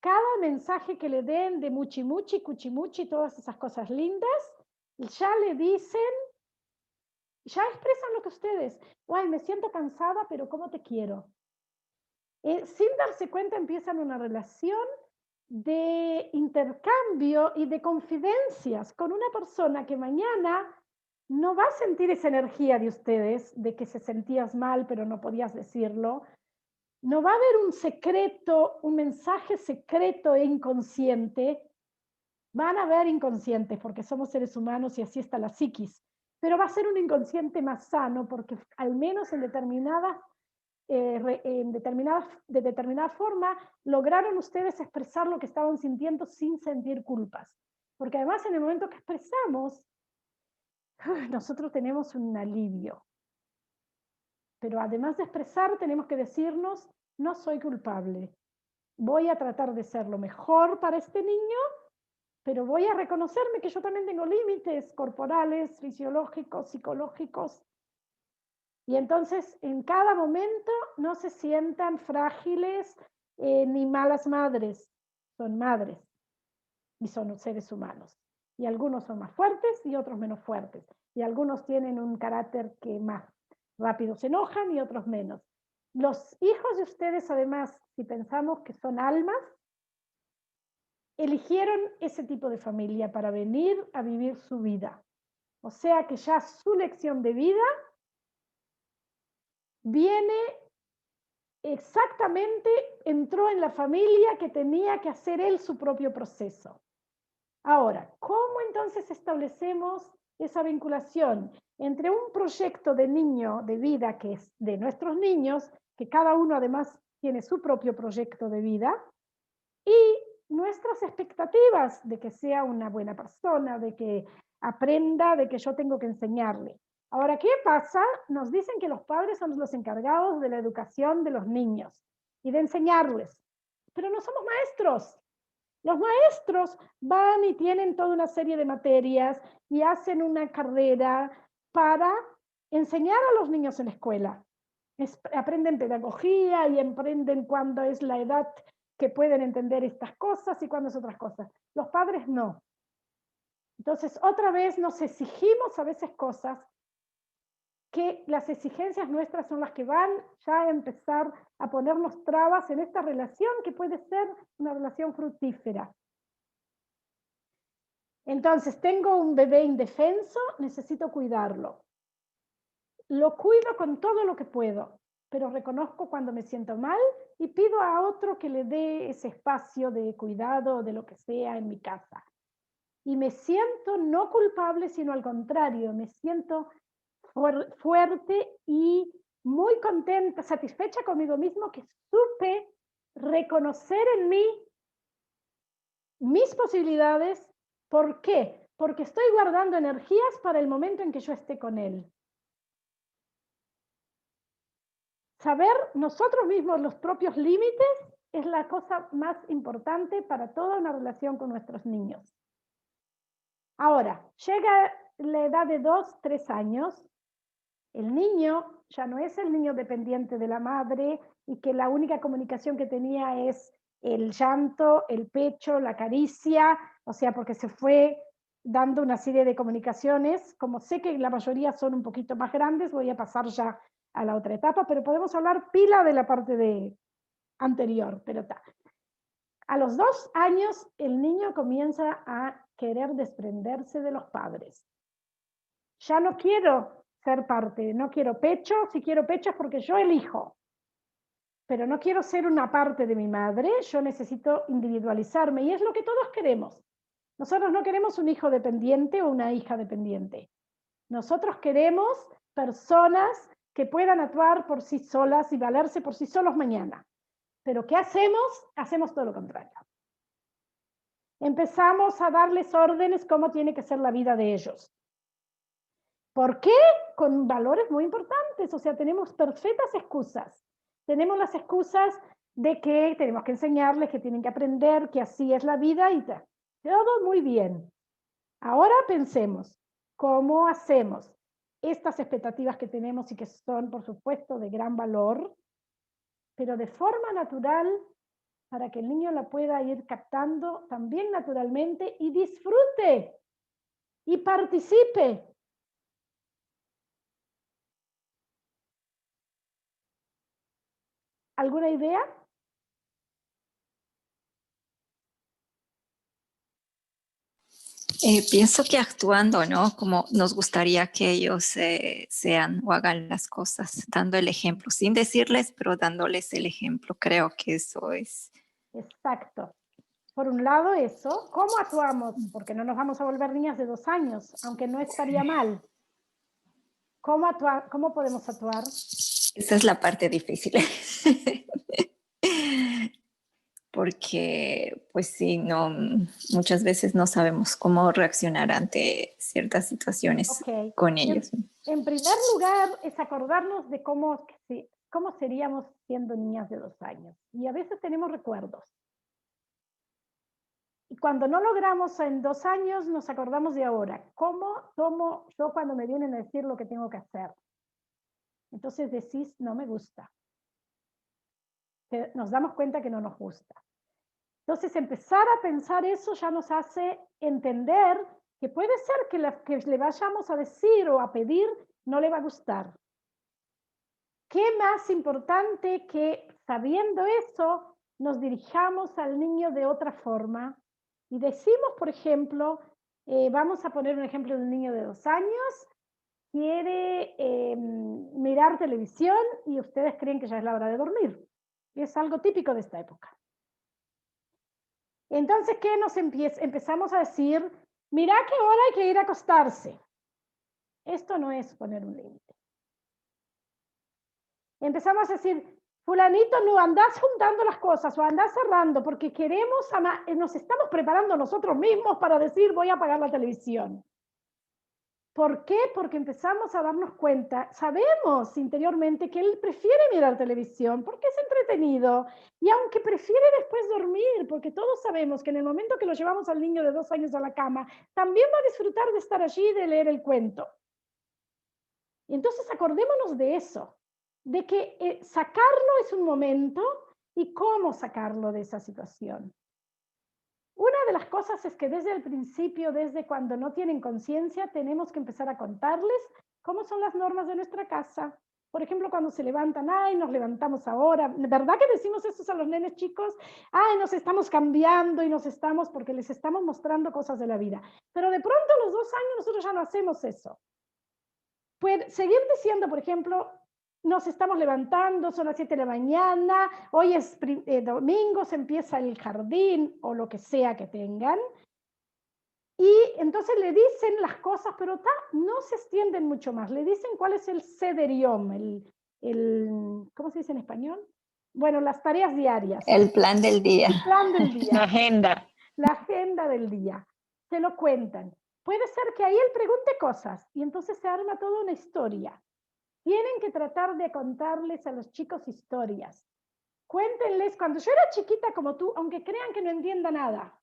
Cada mensaje que le den de muchi muchi, cuchimuchi, todas esas cosas lindas, ya le dicen, ya expresan lo que ustedes, ay, me siento cansada, pero ¿cómo te quiero? Sin darse cuenta empiezan una relación de intercambio y de confidencias con una persona que mañana no va a sentir esa energía de ustedes, de que se sentías mal pero no podías decirlo. No va a haber un secreto, un mensaje secreto e inconsciente. Van a haber inconscientes porque somos seres humanos y así está la psiquis. Pero va a ser un inconsciente más sano porque al menos en de determinada forma lograron ustedes expresar lo que estaban sintiendo sin sentir culpas. Porque además en el momento que expresamos, nosotros tenemos un alivio. Pero además de expresar, tenemos que decirnos, no soy culpable. Voy a tratar de ser lo mejor para este niño, pero voy a reconocerme que yo también tengo límites corporales, fisiológicos, psicológicos. Y entonces en cada momento no se sientan frágiles ni malas madres, son madres y son seres humanos. Y algunos son más fuertes y otros menos fuertes. Y algunos tienen un carácter que más rápido se enojan y otros menos. Los hijos de ustedes, además, si pensamos que son almas, eligieron ese tipo de familia para venir a vivir su vida. O sea que ya su lección de vida viene exactamente, entró en la familia que tenía que hacer él su propio proceso. Ahora, ¿cómo entonces establecemos esa vinculación entre un proyecto de niño, de vida, que es de nuestros niños, que cada uno además tiene su propio proyecto de vida, y nuestras expectativas de que sea una buena persona, de que aprenda, de que yo tengo que enseñarle? Ahora, ¿qué pasa? Nos dicen que los padres son los encargados de la educación de los niños y de enseñarles, pero no somos maestros. Los maestros van y tienen toda una serie de materias y hacen una carrera para enseñar a los niños en la escuela. Aprenden pedagogía y aprenden cuándo es la edad que pueden entender estas cosas y cuándo es otras cosas. Los padres no. Entonces, otra vez nos exigimos a veces cosas que las exigencias nuestras son las que van ya a empezar a ponernos trabas en esta relación que puede ser una relación fructífera. Entonces, tengo un bebé indefenso, necesito cuidarlo. Lo cuido con todo lo que puedo, pero reconozco cuando me siento mal y pido a otro que le dé ese espacio de cuidado o de lo que sea en mi casa. Y me siento no culpable, sino al contrario, me siento fuerte y muy contenta, satisfecha conmigo mismo, que supe reconocer en mí mis posibilidades. ¿Por qué? Porque estoy guardando energías para el momento en que yo esté con él. Saber nosotros mismos los propios límites es la cosa más importante para toda una relación con nuestros niños. Ahora, llega la edad de 2, 3 años, el niño ya no es el niño dependiente de la madre y que la única comunicación que tenía es el llanto, el pecho, la caricia, o sea, porque se fue dando una serie de comunicaciones. Como sé que la mayoría son un poquito más grandes, voy a pasar ya a la otra etapa, pero podemos hablar pila de la parte anterior. Pero a los 2 años el niño comienza a querer desprenderse de los padres. Ya no quiero ser parte, no quiero pecho, si quiero pecho es porque yo elijo. Pero no quiero ser una parte de mi madre, yo necesito individualizarme y es lo que todos queremos. Nosotros no queremos un hijo dependiente o una hija dependiente. Nosotros queremos personas que puedan actuar por sí solas y valerse por sí solos mañana. Pero ¿qué hacemos? Hacemos todo lo contrario. Empezamos a darles órdenes cómo tiene que ser la vida de ellos. ¿Por qué? Con valores muy importantes, o sea, tenemos perfectas excusas. Tenemos las excusas de que tenemos que enseñarles, que tienen que aprender, que así es la vida y tal. Todo muy bien. Ahora pensemos, ¿cómo hacemos estas expectativas que tenemos y que son, por supuesto, de gran valor, pero de forma natural para que el niño la pueda ir captando también naturalmente y disfrute y participe? ¿Alguna idea? Pienso que actuando, ¿no? Como nos gustaría que ellos sean o hagan las cosas, dando el ejemplo, sin decirles, pero dándoles el ejemplo. Creo que eso es. Exacto. Por un lado eso, ¿cómo actuamos? Porque no nos vamos a volver niñas de 2 años, aunque no estaría mal. ¿Cómo actuar? ¿Cómo podemos actuar? Esa es la parte difícil. Porque, pues sí, no, muchas veces no sabemos cómo reaccionar ante ciertas situaciones con ellos. En primer lugar, es acordarnos de cómo seríamos siendo niñas de 2 años. Y a veces tenemos recuerdos. Y cuando no logramos en 2 años, nos acordamos de ahora. ¿Cómo tomo yo cuando me vienen a decir lo que tengo que hacer? Entonces decís, no me gusta. Nos damos cuenta que no nos gusta. Entonces empezar a pensar eso ya nos hace entender que puede ser que le vayamos a decir o a pedir no le va a gustar. ¿Qué más importante que sabiendo eso nos dirijamos al niño de otra forma? Y decimos, por ejemplo, vamos a poner un ejemplo de un niño de 2 años, quiere mirar televisión y ustedes creen que ya es la hora de dormir. Es algo típico de esta época. Entonces, ¿qué nos empezamos a decir? Mirá que ahora hay que ir a acostarse. Esto no es poner un límite. Empezamos a decir, fulanito, no andás juntando las cosas o andás cerrando porque queremos, nos estamos preparando nosotros mismos para decir voy a apagar la televisión. ¿Por qué? Porque empezamos a darnos cuenta, sabemos interiormente que él prefiere mirar televisión porque es entretenido y aunque prefiere después dormir, porque todos sabemos que en el momento que lo llevamos al niño de 2 años a la cama, también va a disfrutar de estar allí y de leer el cuento. Y entonces acordémonos de eso, de que sacarlo es un momento y cómo sacarlo de esa situación. Una de las cosas es que desde el principio, desde cuando no tienen conciencia, tenemos que empezar a contarles cómo son las normas de nuestra casa. Por ejemplo, cuando se levantan, ay, nos levantamos ahora. ¿Verdad que decimos eso a los nenes chicos? Ay, nos estamos cambiando y nos estamos, porque les estamos mostrando cosas de la vida. Pero de pronto a los 2 años nosotros ya no hacemos eso. Pues seguir diciendo, por ejemplo, nos estamos levantando, son las 7 de la mañana, hoy es domingo, se empieza el jardín o lo que sea que tengan. Y entonces le dicen las cosas, pero no se extienden mucho más. Le dicen cuál es el sederium, ¿cómo se dice en español? Bueno, las tareas diarias. El plan del día. El plan del día. La agenda. La agenda del día. Se lo cuentan. Puede ser que ahí él pregunte cosas y entonces se arma toda una historia. Tienen que tratar de contarles a los chicos historias. Cuéntenles, cuando yo era chiquita como tú, aunque crean que no entienda nada,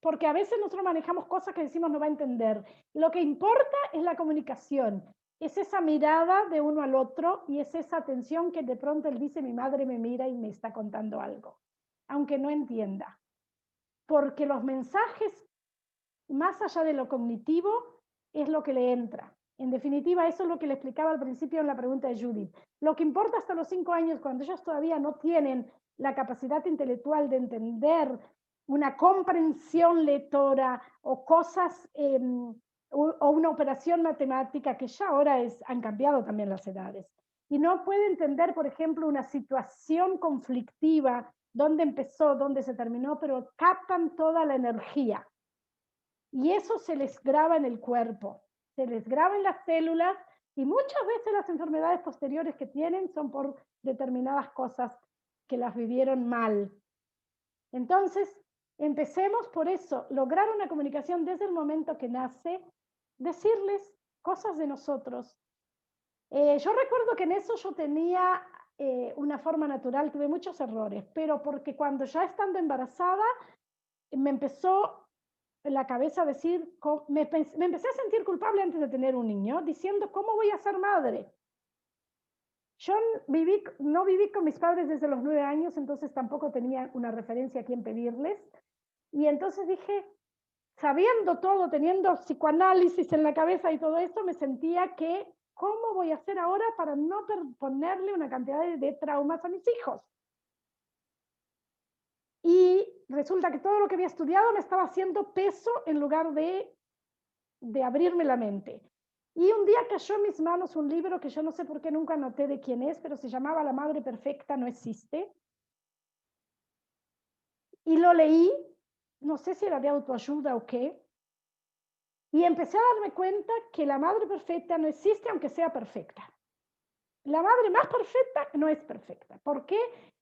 porque a veces nosotros manejamos cosas que decimos no va a entender. Lo que importa es la comunicación, es esa mirada de uno al otro y es esa atención que de pronto él dice, mi madre me mira y me está contando algo, aunque no entienda. Porque los mensajes, más allá de lo cognitivo, es lo que le entra. En definitiva, eso es lo que le explicaba al principio en la pregunta de Judith. Lo que importa hasta los 5 años, cuando ellos todavía no tienen la capacidad intelectual de entender una comprensión lectora o cosas, o una operación matemática, que ya ahora han cambiado también las edades. Y no puede entender, por ejemplo, una situación conflictiva, dónde empezó, dónde se terminó, pero captan toda la energía. Y eso se les graba en el cuerpo. Se les graba en las células y muchas veces las enfermedades posteriores que tienen son por determinadas cosas que las vivieron mal. Entonces, empecemos por eso, lograr una comunicación desde el momento que nace, decirles cosas de nosotros. Yo recuerdo que en eso yo tenía una forma natural, tuve muchos errores, pero porque cuando ya estando embarazada me empezó en la cabeza decir, me empecé a sentir culpable antes de tener un niño, diciendo, ¿cómo voy a ser madre? Yo no viví con mis padres desde los 9 años, entonces tampoco tenía una referencia a quién pedirles. Y entonces dije, sabiendo todo, teniendo psicoanálisis en la cabeza y todo eso, me sentía que, ¿cómo voy a hacer ahora para no ponerle una cantidad de traumas a mis hijos? Y resulta que todo lo que había estudiado me estaba haciendo peso en lugar de abrirme la mente. Y un día cayó en mis manos un libro que yo no sé por qué nunca anoté de quién es, pero se llamaba La Madre Perfecta No Existe. Y lo leí, no sé si era de autoayuda o qué, y empecé a darme cuenta que la madre perfecta no existe aunque sea perfecta. La madre más perfecta no es perfecta. ¿Por qué?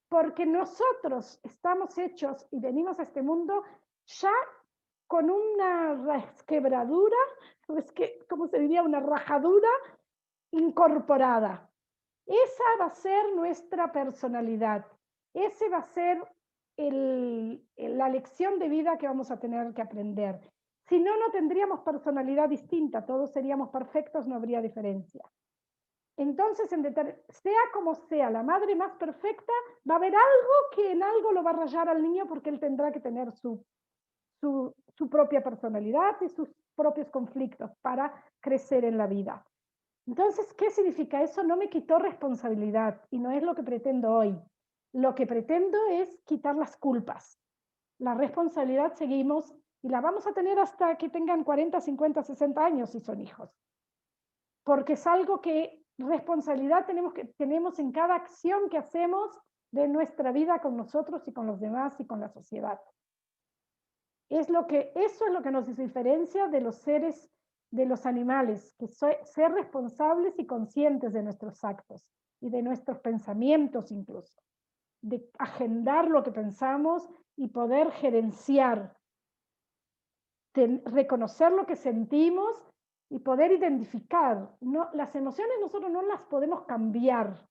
Porque nosotros estamos hechos y venimos a este mundo ya con una resquebradura, ¿cómo se diría? Una rajadura incorporada. Esa va a ser nuestra personalidad. Ese va a ser la lección de vida que vamos a tener que aprender. Si no, no tendríamos personalidad distinta, todos seríamos perfectos, no habría diferencia. Entonces, sea como sea, la madre más perfecta, va a haber algo que en algo lo va a rayar al niño porque él tendrá que tener su propia personalidad y sus propios conflictos para crecer en la vida. Entonces, ¿qué significa eso? No me quitó responsabilidad y no es lo que pretendo hoy. Lo que pretendo es quitar las culpas. La responsabilidad seguimos y la vamos a tener hasta que tengan 40, 50, 60 años si son hijos. Porque es algo que responsabilidad tenemos en cada acción que hacemos de nuestra vida con nosotros y con los demás y con la sociedad. Eso es lo que nos diferencia de los seres, de los animales, que ser responsables y conscientes de nuestros actos y de nuestros pensamientos incluso, de agendar lo que pensamos y poder gerenciar, reconocer lo que sentimos y poder identificar. Las emociones nosotros no las podemos cambiar,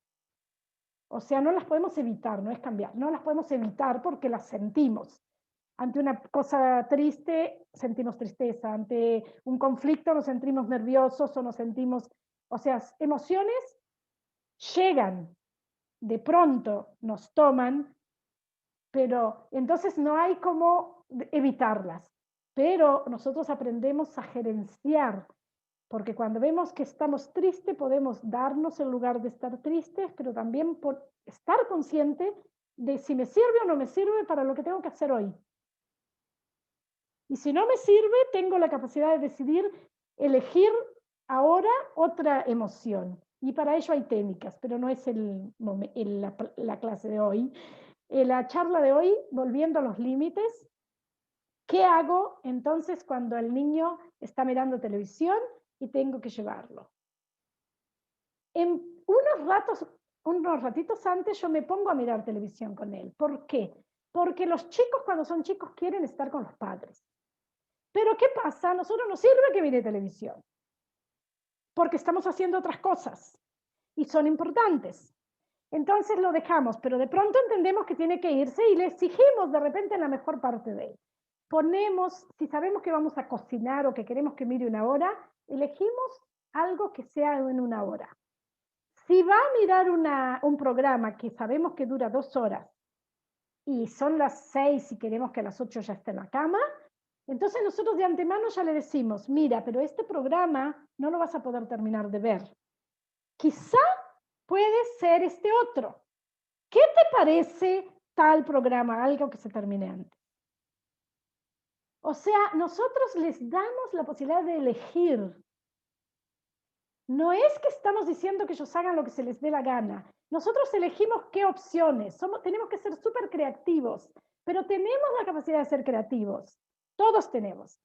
o sea, no las podemos evitar, no es cambiar, no las podemos evitar porque las sentimos. Ante una cosa triste, sentimos tristeza. Ante un conflicto nos sentimos nerviosos o nos sentimos... O sea, emociones llegan, de pronto nos toman, pero entonces no hay cómo evitarlas. Pero nosotros aprendemos a gerenciar, porque cuando vemos que estamos tristes, podemos darnos el lugar de estar tristes, pero también por estar consciente de si me sirve o no me sirve para lo que tengo que hacer hoy. Y si no me sirve, tengo la capacidad de decidir elegir ahora otra emoción. Y para ello hay técnicas, pero no es la clase de hoy. La charla de hoy, volviendo a los límites, ¿qué hago entonces cuando el niño está mirando televisión y tengo que llevarlo? En unos ratitos antes yo me pongo a mirar televisión con él. ¿Por qué? Porque los chicos cuando son chicos quieren estar con los padres. Pero ¿qué pasa? A nosotros nos sirve que mire televisión, porque estamos haciendo otras cosas y son importantes. Entonces lo dejamos, pero de pronto entendemos que tiene que irse y le exigimos de repente la mejor parte de él. Si sabemos que vamos a cocinar o que queremos que mire una hora, elegimos algo que sea en una hora. Si va a mirar un programa que sabemos que dura 2 horas y son las 6 y queremos que a las 8 ya esté en la cama, entonces nosotros de antemano ya le decimos, mira, pero este programa no lo vas a poder terminar de ver. Quizá puede ser este otro. ¿Qué te parece tal programa? Algo que se termine antes. O sea, nosotros les damos la posibilidad de elegir. No es que estamos diciendo que ellos hagan lo que se les dé la gana. Nosotros elegimos qué opciones. Tenemos que ser súper creativos, pero tenemos la capacidad de ser creativos. Todos tenemos.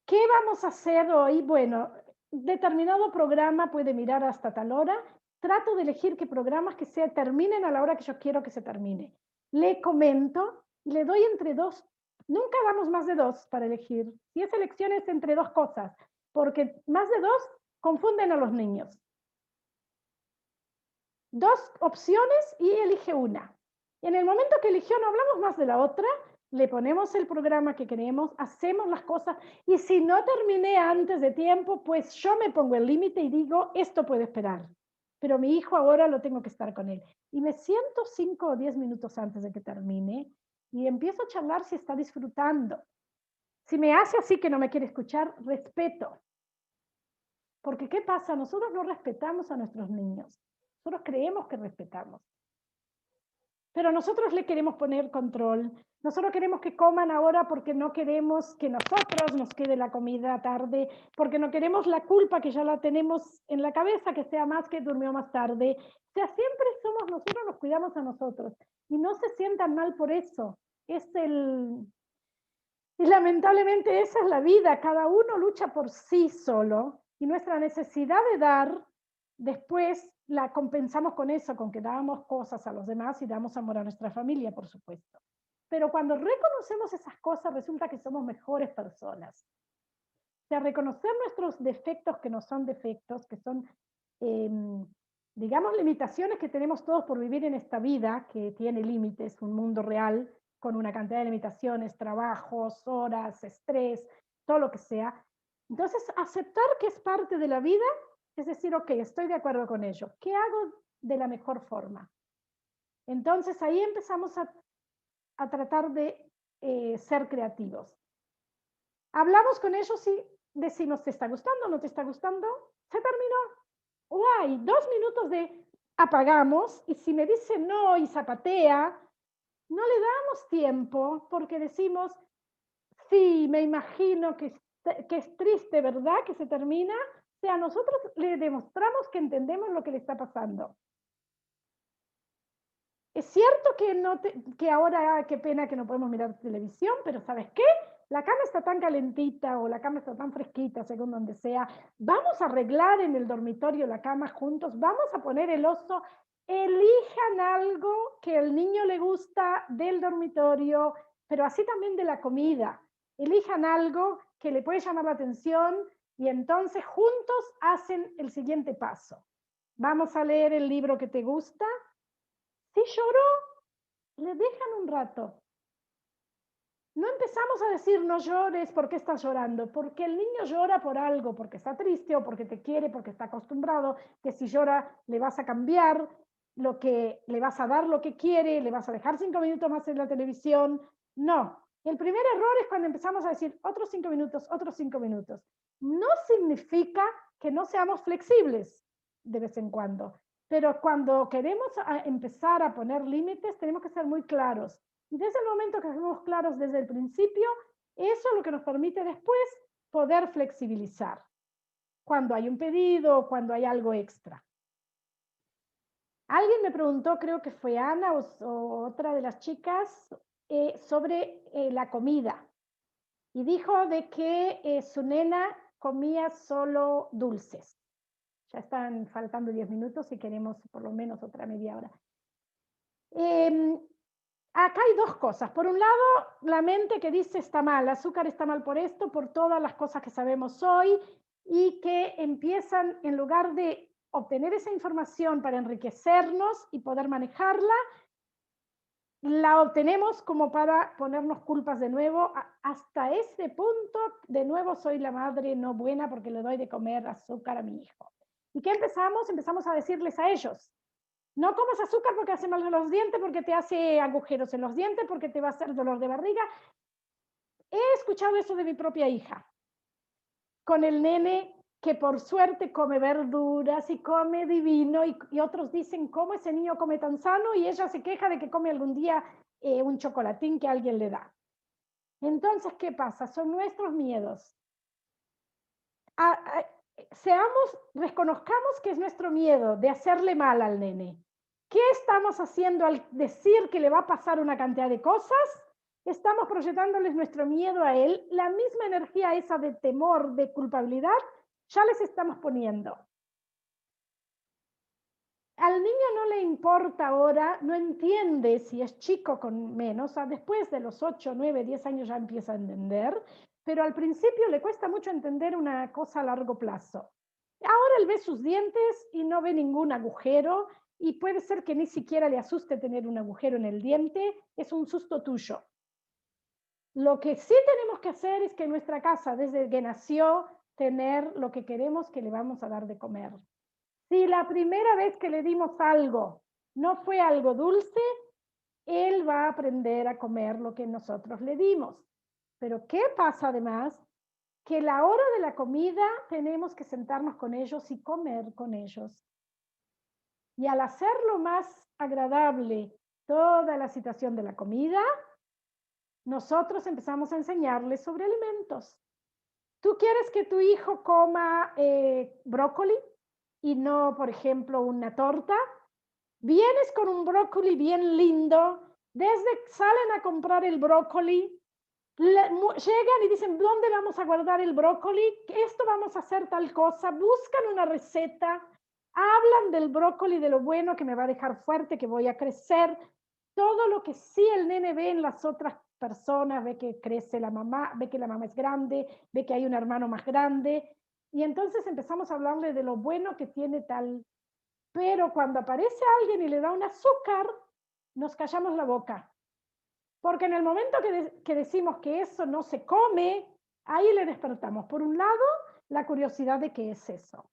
¿Qué vamos a hacer hoy? Bueno, determinado programa puede mirar hasta tal hora. Trato de elegir qué programas que terminen a la hora que yo quiero que se termine. Le comento y le doy entre 2. Nunca damos más de 2 para elegir. Si es elección es entre 2 cosas, porque más de 2 confunden a los niños. 2 opciones y elige una. En el momento que eligió no hablamos más de la otra, le ponemos el programa que queremos, hacemos las cosas y si no terminé antes de tiempo, pues yo me pongo el límite y digo, esto puede esperar. Pero mi hijo ahora lo tengo que estar con él. Y me siento 5 o 10 minutos antes de que termine y empiezo a charlar si está disfrutando. Si me hace así que no me quiere escuchar, respeto. Porque ¿qué pasa? Nosotros no respetamos a nuestros niños. Nosotros creemos que respetamos. Pero nosotros le queremos poner control. Nosotros queremos que coman ahora porque no queremos que nosotros nos quede la comida tarde, porque no queremos la culpa que ya la tenemos en la cabeza, que sea más que durmió más tarde. O sea, siempre nosotros nos cuidamos a nosotros. Y no se sientan mal por eso. Y lamentablemente esa es la vida. Cada uno lucha por sí solo. Y nuestra necesidad de dar, después la compensamos con eso, con que damos cosas a los demás y damos amor a nuestra familia, por supuesto. Pero cuando reconocemos esas cosas, resulta que somos mejores personas. O sea, reconocer nuestros defectos que no son defectos, que son digamos, limitaciones que tenemos todos por vivir en esta vida, que tiene límites, un mundo real, con una cantidad de limitaciones, trabajos, horas, estrés, todo lo que sea. Entonces, aceptar que es parte de la vida, es decir, ok, estoy de acuerdo con ello. ¿Qué hago de la mejor forma? Entonces, ahí empezamos a tratar de ser creativos. Hablamos con ellos y decimos, ¿te está gustando? ¿No te está gustando? Se terminó. O hay 2 minutos de apagamos, y si me dice no y zapatea, no le damos tiempo porque decimos, sí, me imagino que es triste, ¿verdad? Que se termina. O sea, nosotros le demostramos que entendemos lo que le está pasando. Es cierto que ahora, qué pena que no podemos mirar televisión, pero ¿sabes qué? La cama está tan calentita o la cama está tan fresquita, según donde sea. Vamos a arreglar en el dormitorio la cama juntos, vamos a poner el oso. Elijan algo que al niño le gusta del dormitorio, pero así también de la comida. Elijan algo que le puede llamar la atención y entonces juntos hacen el siguiente paso. Vamos a leer el libro que te gusta. Si lloró, le dejan un rato. No empezamos a decir no llores, ¿por qué estás llorando? Porque el niño llora por algo, porque está triste o porque te quiere, porque está acostumbrado, que si llora le vas a cambiar, le vas a dar lo que quiere, le vas a dejar 5 minutos más en la televisión. No, el primer error es cuando empezamos a decir otros 5 minutos, otros 5 minutos. No significa que no seamos flexibles de vez en cuando, pero cuando queremos empezar a poner límites, tenemos que ser muy claros. Y desde el momento que somos claros desde el principio, eso es lo que nos permite después poder flexibilizar. Cuando hay un pedido, cuando hay algo extra. Alguien me preguntó, creo que fue Ana o otra de las chicas, sobre la comida. Y dijo de que su nena comía solo dulces. Ya están faltando 10 minutos y queremos por lo menos otra media hora. Acá hay 2 cosas. Por un lado, la mente que dice está mal, el azúcar está mal por esto, por todas las cosas que sabemos hoy, y que empiezan, en lugar de obtener esa información para enriquecernos y poder manejarla, la obtenemos como para ponernos culpas de nuevo. Hasta ese punto, de nuevo, soy la madre no buena porque le doy de comer azúcar a mi hijo. ¿Y qué empezamos? Empezamos a decirles a ellos, no comas azúcar porque hace mal a los dientes, porque te hace agujeros en los dientes, porque te va a hacer dolor de barriga. He escuchado eso de mi propia hija, con el nene que por suerte come verduras y come divino, y otros dicen, ¿cómo ese niño come tan sano? Y ella se queja de que come algún día un chocolatín que alguien le da. Entonces, ¿qué pasa? Son nuestros miedos. Reconozcamos que es nuestro miedo de hacerle mal al nene. ¿Qué estamos haciendo al decir que le va a pasar una cantidad de cosas? Estamos proyectándoles nuestro miedo a él, la misma energía esa de temor, de culpabilidad, ya les estamos poniendo. Al niño no le importa ahora, no entiende si es chico con menos, después de los 8, 9, 10 años ya empieza a entender, pero al principio le cuesta mucho entender una cosa a largo plazo. Ahora él ve sus dientes y no ve ningún agujero, y puede ser que ni siquiera le asuste tener un agujero en el diente, es un susto tuyo. Lo que sí tenemos que hacer es que en nuestra casa, desde que nació, tener lo que queremos que le vamos a dar de comer. Si la primera vez que le dimos algo no fue algo dulce, él va a aprender a comer lo que nosotros le dimos. Pero ¿qué pasa además? Que la hora de la comida tenemos que sentarnos con ellos y comer con ellos. Y al hacerlo más agradable toda la situación de la comida, nosotros empezamos a enseñarles sobre alimentos. ¿Tú quieres que tu hijo coma brócoli y no, por ejemplo, una torta? Vienes con un brócoli bien lindo, salen a comprar el brócoli, llegan y dicen, ¿dónde vamos a guardar el brócoli? Esto vamos a hacer tal cosa, buscan una receta, hablan del brócoli, de lo bueno que me va a dejar fuerte, que voy a crecer, todo lo que sí el nene ve en las otras personas, ve que crece la mamá, ve que la mamá es grande, ve que hay un hermano más grande, y entonces empezamos a hablarle de lo bueno que tiene tal Pero cuando aparece alguien y le da un azúcar, nos callamos la boca. Porque en el momento que decimos que eso no se come, ahí le despertamos. Por un lado, la curiosidad de qué es eso.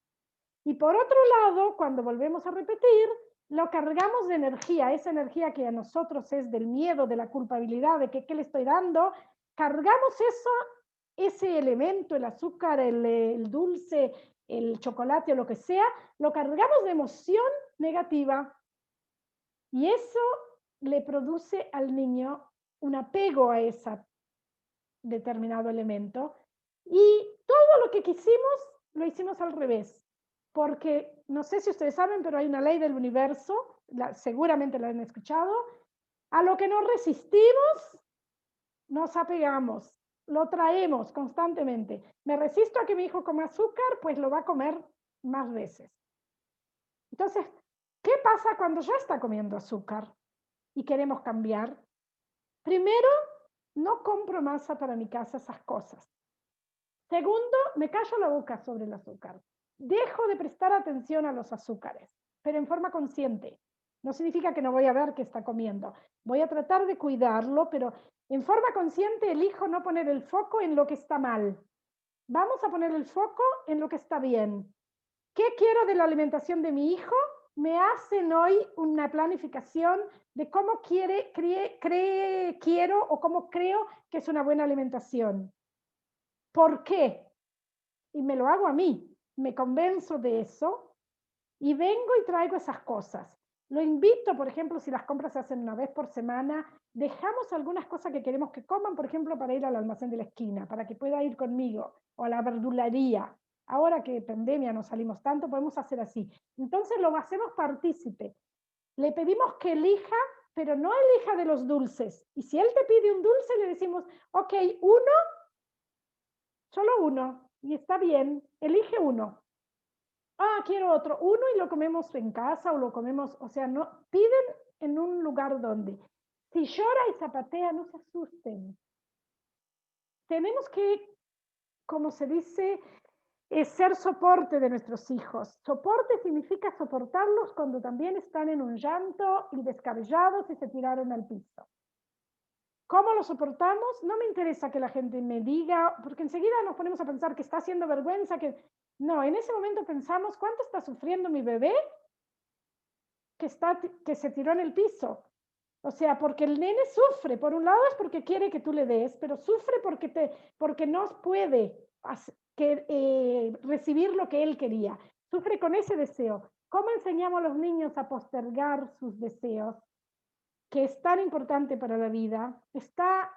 Y por otro lado, cuando volvemos a repetir, lo cargamos de energía, esa energía que a nosotros es del miedo, de la culpabilidad, de que qué le estoy dando, cargamos eso, ese elemento, el azúcar, el dulce, el chocolate o lo que sea, lo cargamos de emoción negativa. Y eso le produce al niño un apego a ese determinado elemento. Y todo lo que quisimos, lo hicimos al revés. Porque, no sé si ustedes saben, pero hay una ley del universo, seguramente la han escuchado, a lo que no resistimos, nos apegamos, lo traemos constantemente. Me resisto a que mi hijo coma azúcar, pues lo va a comer más veces. Entonces, ¿qué pasa cuando ya está comiendo azúcar y queremos cambiar? Primero, no compro masa para mi casa, esas cosas. Segundo, me callo la boca sobre el azúcar. Dejo de prestar atención a los azúcares, pero en forma consciente. No significa que no voy a ver qué está comiendo. Voy a tratar de cuidarlo, pero en forma consciente elijo no poner el foco en lo que está mal. Vamos a poner el foco en lo que está bien. ¿Qué quiero de la alimentación de mi hijo? Me hacen hoy una planificación de cómo quiero o cómo creo que es una buena alimentación. ¿Por qué? Y me lo hago a mí. Me convenzo de eso y vengo y traigo esas cosas. Lo invito, por ejemplo, si las compras se hacen una vez por semana, dejamos algunas cosas que queremos que coman, por ejemplo, para ir al almacén de la esquina, para que pueda ir conmigo, o a la verdulería. Ahora que pandemia no salimos tanto, podemos hacer así. Entonces lo hacemos partícipe. Le pedimos que elija, pero no elija de los dulces. Y si él te pide un dulce, le decimos, ok, uno, solo uno, y está bien, elige uno. Ah, quiero otro, uno y lo comemos en casa o lo comemos, o sea, no, piden en un lugar donde. Si llora y zapatea, no se asusten. Tenemos que, como se dice, ser soporte de nuestros hijos. Soporte significa soportarlos cuando también están en un llanto y descabellados y se tiraron al piso. ¿Cómo lo soportamos? No me interesa que la gente me diga, porque enseguida nos ponemos a pensar que está haciendo vergüenza, que no, en ese momento pensamos, ¿cuánto está sufriendo mi bebé que se tiró en el piso? O sea, porque el nene sufre, por un lado es porque quiere que tú le des, pero sufre porque no puede recibir lo que él quería. Sufre con ese deseo. ¿Cómo enseñamos a los niños a postergar sus deseos? Que es tan importante para la vida. Está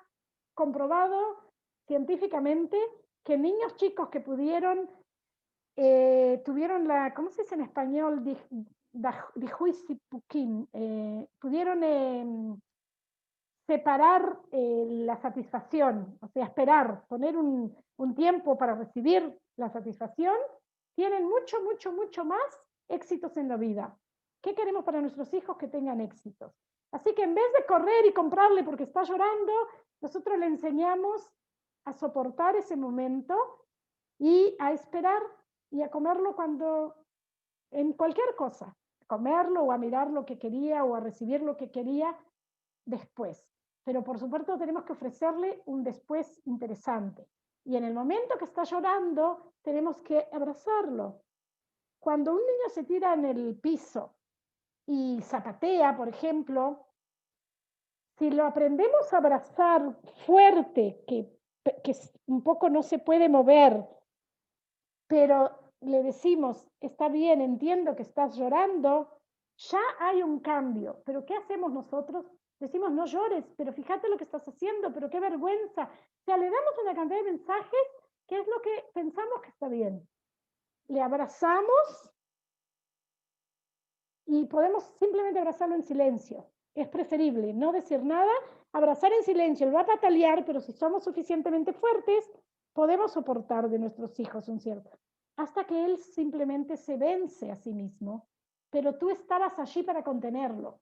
comprobado científicamente que niños chicos que tuvieron la, ¿cómo se dice en español? Pudieron separar la satisfacción, o sea, esperar, poner un tiempo para recibir la satisfacción, tienen mucho, mucho, mucho más éxitos en la vida. ¿Qué queremos para nuestros hijos? Que tengan éxitos. Así que en vez de correr y comprarle porque está llorando, nosotros le enseñamos a soportar ese momento y a esperar y a comerlo en cualquier cosa, comerlo o a mirar lo que quería o a recibir lo que quería después. Pero por supuesto tenemos que ofrecerle un después interesante. Y en el momento que está llorando, tenemos que abrazarlo. Cuando un niño se tira en el piso y zapatea, por ejemplo, si lo aprendemos a abrazar fuerte, que un poco no se puede mover, pero le decimos, está bien, entiendo que estás llorando, ya hay un cambio. Pero ¿qué hacemos nosotros? Decimos, no llores, pero fíjate lo que estás haciendo, pero qué vergüenza. O sea, le damos una cantidad de mensajes que es lo que pensamos que está bien. Le abrazamos y podemos simplemente abrazarlo en silencio. Es preferible no decir nada, abrazar en silencio. Él va a patalear, pero si somos suficientemente fuertes, podemos soportar de nuestros hijos un cierto. Hasta que él simplemente se vence a sí mismo, pero tú estabas allí para contenerlo.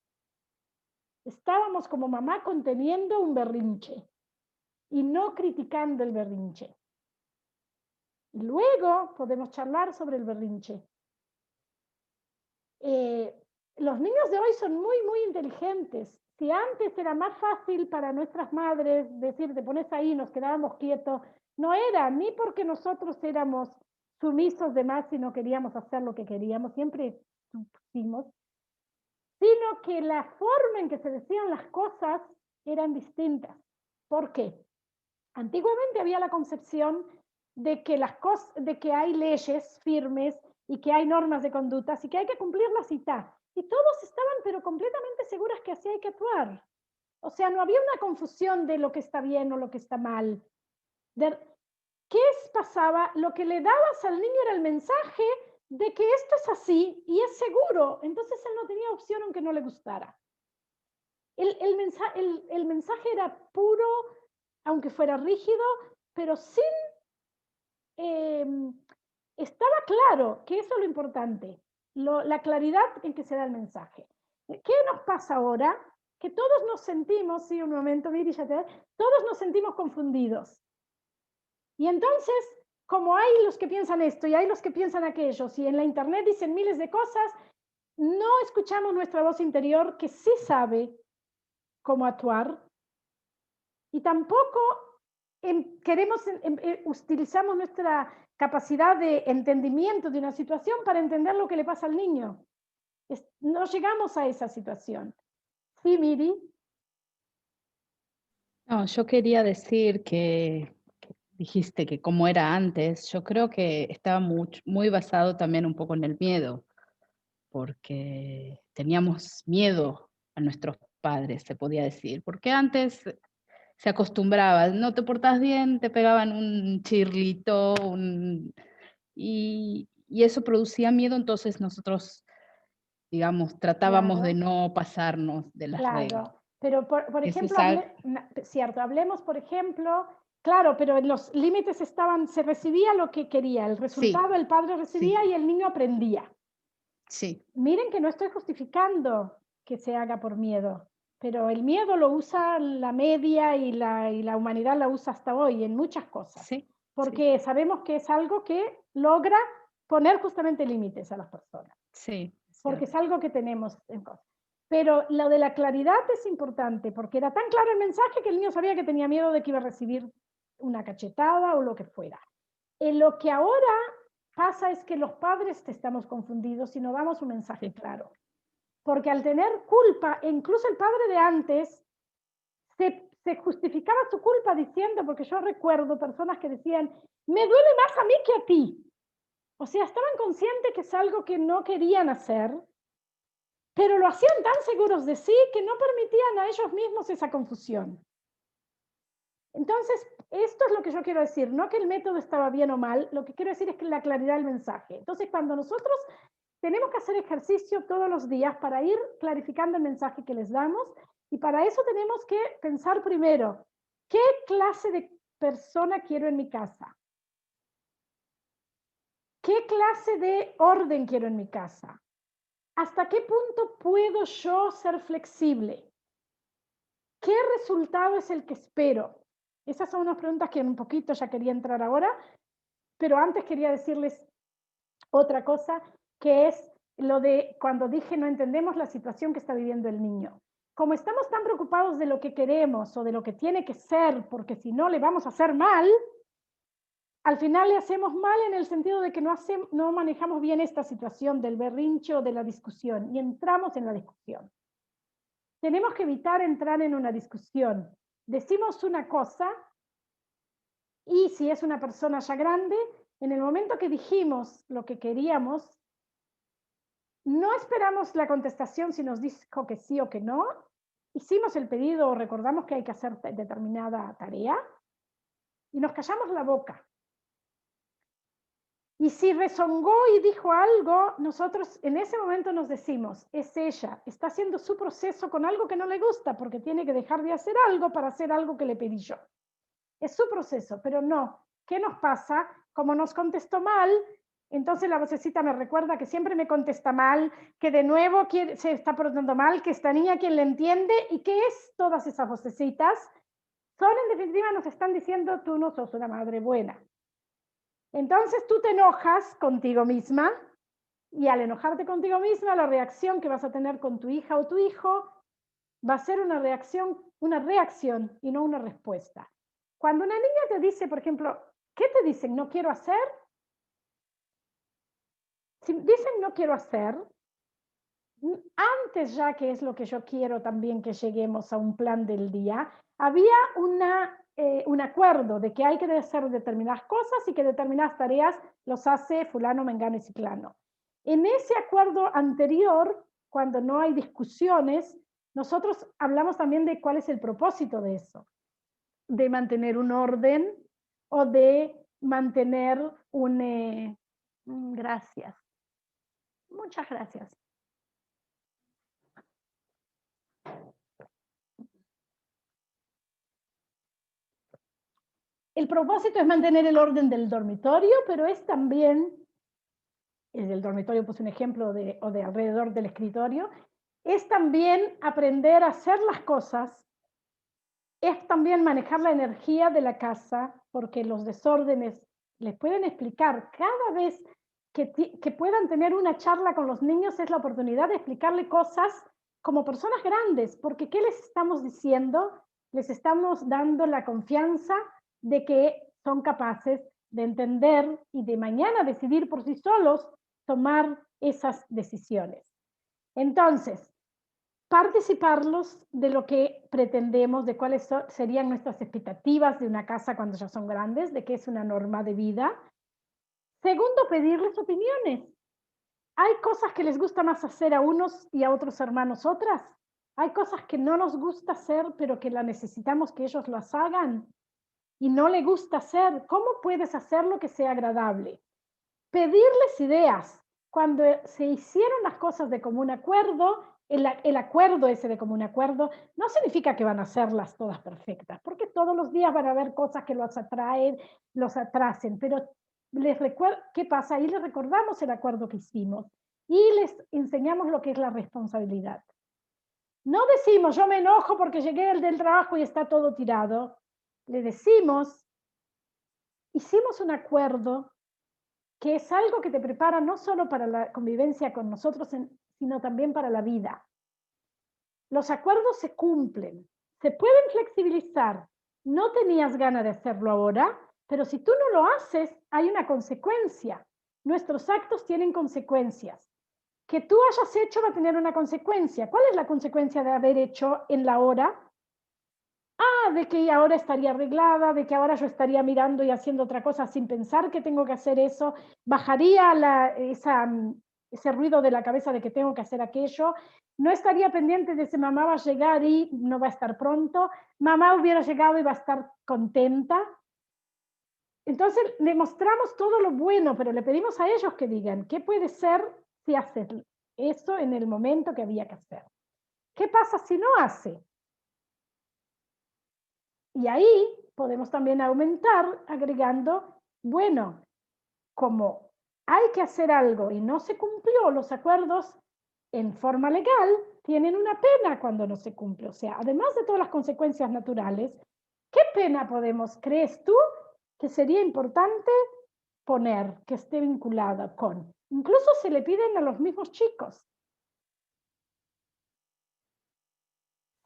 Estábamos como mamá conteniendo un berrinche y no criticando el berrinche. Y luego podemos charlar sobre el berrinche. los niños de hoy son muy, muy inteligentes. Si antes era más fácil para nuestras madres decir, te pones ahí, nos quedábamos quietos, no era ni porque nosotros éramos sumisos de más y no queríamos hacer lo que queríamos, siempre supusimos, sino que la forma en que se decían las cosas eran distintas. ¿Por qué? Antiguamente había la concepción de que, de que hay leyes firmes y que hay normas de conductas y que hay que cumplirlas y está. Y todos estaban pero completamente seguras que así hay que actuar. O sea, no había una confusión de lo que está bien o lo que está mal. ¿Qué pasaba? Lo que le dabas al niño era el mensaje de que esto es así y es seguro. Entonces él no tenía opción aunque no le gustara. El mensaje era puro, aunque fuera rígido, pero sin... estaba claro que eso es lo importante, la claridad en que se da el mensaje. ¿Qué nos pasa ahora? Que todos nos sentimos, sí, un momento, Miri, todos nos sentimos confundidos. Y entonces, como hay los que piensan esto y hay los que piensan aquello, y en la internet dicen miles de cosas, no escuchamos nuestra voz interior que sí sabe cómo actuar, y tampoco utilizamos nuestra capacidad de entendimiento de una situación para entender lo que le pasa al niño. No llegamos a esa situación. ¿Sí, Miri? No, yo quería decir que dijiste que como era antes, yo creo que estaba muy basado también un poco en el miedo, porque teníamos miedo a nuestros padres, se podía decir, porque antes se acostumbraba, no te portás bien, te pegaban un chirlito, y eso producía miedo, entonces nosotros, digamos, tratábamos de no pasarnos de las reglas. Pero por ejemplo, cierto, hablemos, por ejemplo, claro, pero los límites se recibía lo que quería, el resultado el padre recibía y el niño aprendía. Sí. Miren que no estoy justificando que se haga por miedo, pero el miedo lo usa la media y la humanidad la usa hasta hoy en muchas cosas. Sí. Porque sabemos que es algo que logra poner justamente límites a las personas. Sí. Porque es algo que tenemos en cosas. Pero lo de la claridad es importante, porque era tan claro el mensaje que el niño sabía que tenía miedo de que iba a recibir una cachetada o lo que fuera. Lo que ahora pasa es que los padres estamos confundidos y no damos un mensaje claro. Porque al tener culpa, incluso el padre de antes se justificaba su culpa diciendo, porque yo recuerdo personas que decían, me duele más a mí que a ti. O sea, estaban conscientes que es algo que no querían hacer, pero lo hacían tan seguros de sí que no permitían a ellos mismos esa confusión. Entonces, esto es lo que yo quiero decir, no que el método estaba bien o mal, lo que quiero decir es que la claridad del mensaje. Entonces, cuando nosotros tenemos que hacer ejercicio todos los días para ir clarificando el mensaje que les damos, y para eso tenemos que pensar primero, ¿qué clase de persona quiero en mi casa? ¿Qué clase de orden quiero en mi casa? ¿Hasta qué punto puedo yo ser flexible? ¿Qué resultado es el que espero? Esas son unas preguntas que un poquito ya quería entrar ahora, pero antes quería decirles otra cosa, que es lo de cuando dije no entendemos la situación que está viviendo el niño. Como estamos tan preocupados de lo que queremos o de lo que tiene que ser, porque si no le vamos a hacer mal, al final le hacemos mal en el sentido de que no manejamos bien esta situación del berrinche o de la discusión y entramos en la discusión. Tenemos que evitar entrar en una discusión. Decimos una cosa y si es una persona ya grande, en el momento que dijimos lo que queríamos, no esperamos la contestación si nos dijo que sí o que no. Hicimos el pedido o recordamos que hay que hacer determinada tarea y nos callamos la boca. Y si rezongó y dijo algo, nosotros en ese momento nos decimos, es ella, está haciendo su proceso con algo que no le gusta porque tiene que dejar de hacer algo para hacer algo que le pedí yo. Es su proceso, pero no. ¿Qué nos pasa? Como nos contestó mal, entonces la vocecita me recuerda que siempre me contesta mal, que de nuevo se está portando mal, que esta niña quien le entiende y que es todas esas vocecitas son en definitiva nos están diciendo tú no sos una madre buena. Entonces tú te enojas contigo misma Y al enojarte contigo misma, la reacción que vas a tener con tu hija o tu hijo va a ser una reacción y no una respuesta. Cuando una niña te dice, por ejemplo, ¿qué te dicen? No quiero hacer. Si dicen no quiero hacer, antes ya que es lo que yo quiero también que lleguemos a un plan del día, había un acuerdo de que hay que hacer determinadas cosas y que determinadas tareas los hace fulano, mengano y ciclano. En ese acuerdo anterior, cuando no hay discusiones, nosotros hablamos también de cuál es el propósito de eso, de mantener un orden o de mantener un... gracias. Muchas gracias. El propósito es mantener el orden del dormitorio, pero es también, el dormitorio puse un ejemplo o de alrededor del escritorio, es también aprender a hacer las cosas, es también manejar la energía de la casa, porque los desórdenes les pueden explicar cada vez que puedan tener una charla con los niños, es la oportunidad de explicarle cosas como personas grandes, porque ¿qué les estamos diciendo? Les estamos dando la confianza de que son capaces de entender y de mañana decidir por sí solos tomar esas decisiones. Entonces, participarlos de lo que pretendemos, de cuáles serían nuestras expectativas de una casa cuando ya son grandes, de qué es una norma de vida. Segundo, pedirles opiniones. Hay cosas que les gusta más hacer a unos y a otros hermanos otras. Hay cosas que no nos gusta hacer, pero que la necesitamos que ellos las hagan. Y no le gusta hacer. ¿Cómo puedes hacerlo que sea agradable? Pedirles ideas. Cuando se hicieron las cosas de común acuerdo, el acuerdo ese de común acuerdo, no significa que van a hacerlas todas perfectas, porque todos los días van a haber cosas que los atrasen, pero ¿qué pasa? Ahí les recordamos el acuerdo que hicimos y les enseñamos lo que es la responsabilidad. No decimos, yo me enojo porque llegué del trabajo y está todo tirado. Le decimos, hicimos un acuerdo que es algo que te prepara no solo para la convivencia con nosotros, sino también para la vida. Los acuerdos se cumplen, se pueden flexibilizar. No tenías ganas de hacerlo ahora, pero si tú no lo haces, hay una consecuencia. Nuestros actos tienen consecuencias. Que tú hayas hecho va a tener una consecuencia. ¿Cuál es la consecuencia de haber hecho en la hora? De que ahora estaría arreglada, de que ahora yo estaría mirando y haciendo otra cosa sin pensar que tengo que hacer eso, bajaría ese ruido de la cabeza de que tengo que hacer aquello, no estaría pendiente de si mamá va a llegar y no va a estar pronto, mamá hubiera llegado y va a estar contenta. Entonces le mostramos todo lo bueno, pero le pedimos a ellos que digan, ¿qué puede ser si haces eso en el momento que había que hacer? ¿Qué pasa si no hace? Y ahí podemos también aumentar agregando, bueno, como hay que hacer algo y no se cumplió los acuerdos en forma legal, tienen una pena cuando no se cumple. O sea, además de todas las consecuencias naturales, ¿qué pena crees tú, que sería importante poner, que esté vinculada con? Incluso se le piden a los mismos chicos.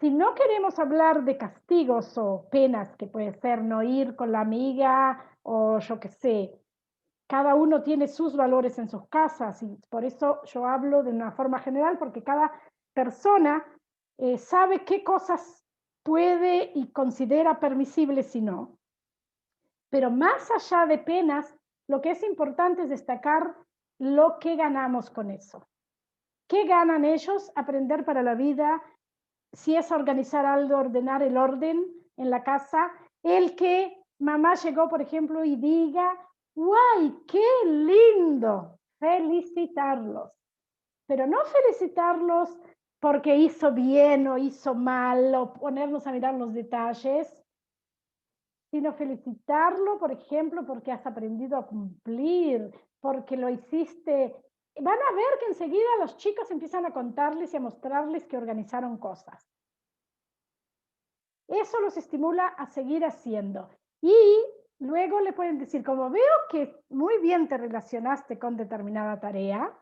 Si no queremos hablar de castigos o penas, que puede ser no ir con la amiga o yo qué sé, cada uno tiene sus valores en sus casas y por eso yo hablo de una forma general, porque cada persona sabe qué cosas puede y considera permisibles y no. Pero más allá de penas, lo que es importante es destacar lo que ganamos con eso. ¿Qué ganan ellos? Aprender para la vida. Si es organizar algo, ordenar el orden en la casa, el que mamá llegó, por ejemplo, y diga, ¡guay, qué lindo! Felicitarlos. Pero no felicitarlos porque hizo bien o hizo mal, o ponernos a mirar los detalles, sino felicitarlo, por ejemplo, porque has aprendido a cumplir, porque lo hiciste. Van a ver que enseguida los chicos empiezan a contarles y a mostrarles que organizaron cosas. Eso los estimula a seguir haciendo. Y luego le pueden decir, como veo que muy bien te relacionaste con determinada tarea,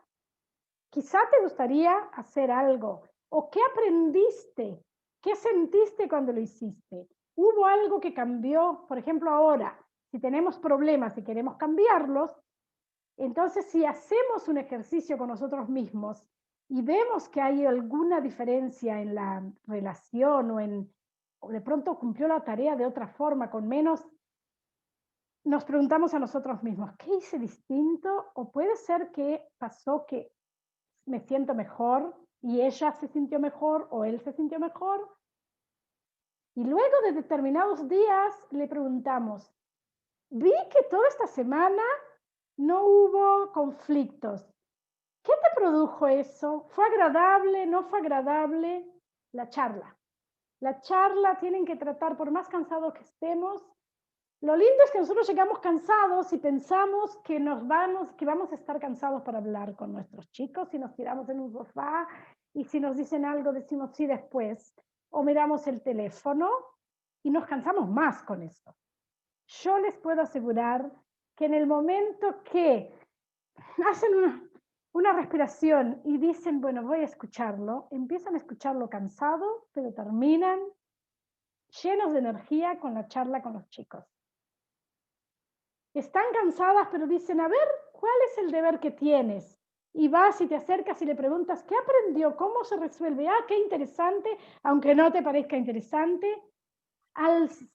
quizá te gustaría hacer algo. ¿O qué aprendiste? ¿Qué sentiste cuando lo hiciste? ¿Hubo algo que cambió? Por ejemplo, ahora, si tenemos problemas y queremos cambiarlos, entonces si hacemos un ejercicio con nosotros mismos y vemos que hay alguna diferencia en la relación o de pronto cumplió la tarea de otra forma, con menos, nos preguntamos a nosotros mismos, ¿qué hice distinto? O puede ser que pasó que me siento mejor y ella se sintió mejor o él se sintió mejor. Y luego de determinados días le preguntamos, vi que toda esta semana no hubo conflictos. ¿Qué te produjo eso? ¿Fue agradable? ¿No fue agradable? La charla. La charla tienen que tratar, por más cansados que estemos. Lo lindo es que nosotros llegamos cansados y pensamos que vamos a estar cansados para hablar con nuestros chicos y nos tiramos en un sofá y si nos dicen algo decimos sí después o miramos el teléfono y nos cansamos más con esto. Yo les puedo asegurar que en el momento que hacen una respiración y dicen, bueno, voy a escucharlo, empiezan a escucharlo cansado, pero terminan llenos de energía con la charla con los chicos. Están cansadas, pero dicen, a ver, ¿cuál es el deber que tienes? Y vas y te acercas y le preguntas, ¿qué aprendió? ¿Cómo se resuelve? Ah, qué interesante, aunque no te parezca interesante. Al 5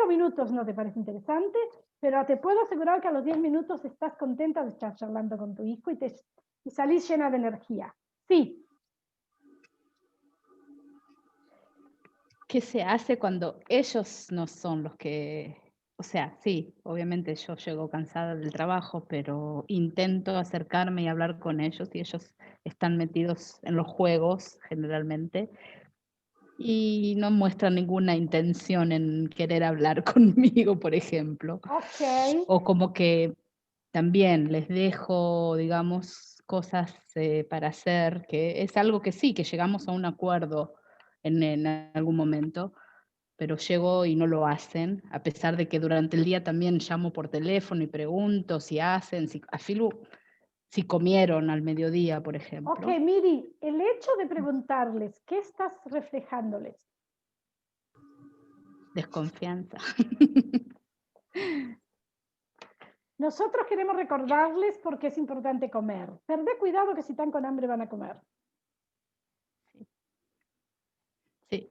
minutos no te parece interesante, pero te puedo asegurar que a los 10 minutos estás contenta de estar charlando con tu hijo y salís llena de energía. Sí. ¿Qué se hace cuando ellos no son los que... O sea, sí, obviamente yo llego cansada del trabajo, pero intento acercarme y hablar con ellos y ellos están metidos en los juegos generalmente y no muestran ninguna intención en querer hablar conmigo, por ejemplo. Ok. O como que también les dejo, digamos, cosas para hacer, que es algo que sí, que llegamos a un acuerdo en algún momento, pero llego y no lo hacen, a pesar de que durante el día también llamo por teléfono y pregunto si hacen, si comieron al mediodía, por ejemplo. Ok, Miri, el hecho de preguntarles, ¿qué estás reflejándoles? Desconfianza. Nosotros queremos recordarles por qué es importante comer. Perdé cuidado que si están con hambre van a comer. Sí.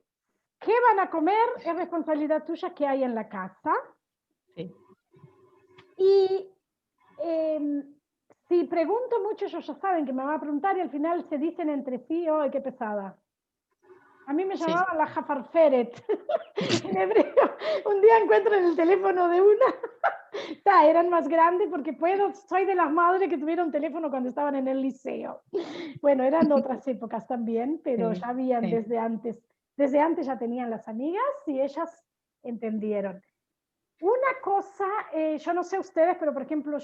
¿Qué van a comer? Es responsabilidad tuya que hay en la casa. Sí. Y si pregunto mucho, ellos ya saben que me van a preguntar y al final se dicen entre sí, ¡ay, qué pesada! A mí me llamaban la Jafarferet en hebreo. Un día encuentro en el teléfono de una, eran más grandes porque soy de las madres que tuvieron teléfono cuando estaban en el liceo. Bueno, eran otras épocas también, pero ya habían desde antes ya tenían las amigas y ellas entendieron. Una cosa, yo no sé ustedes, pero por ejemplo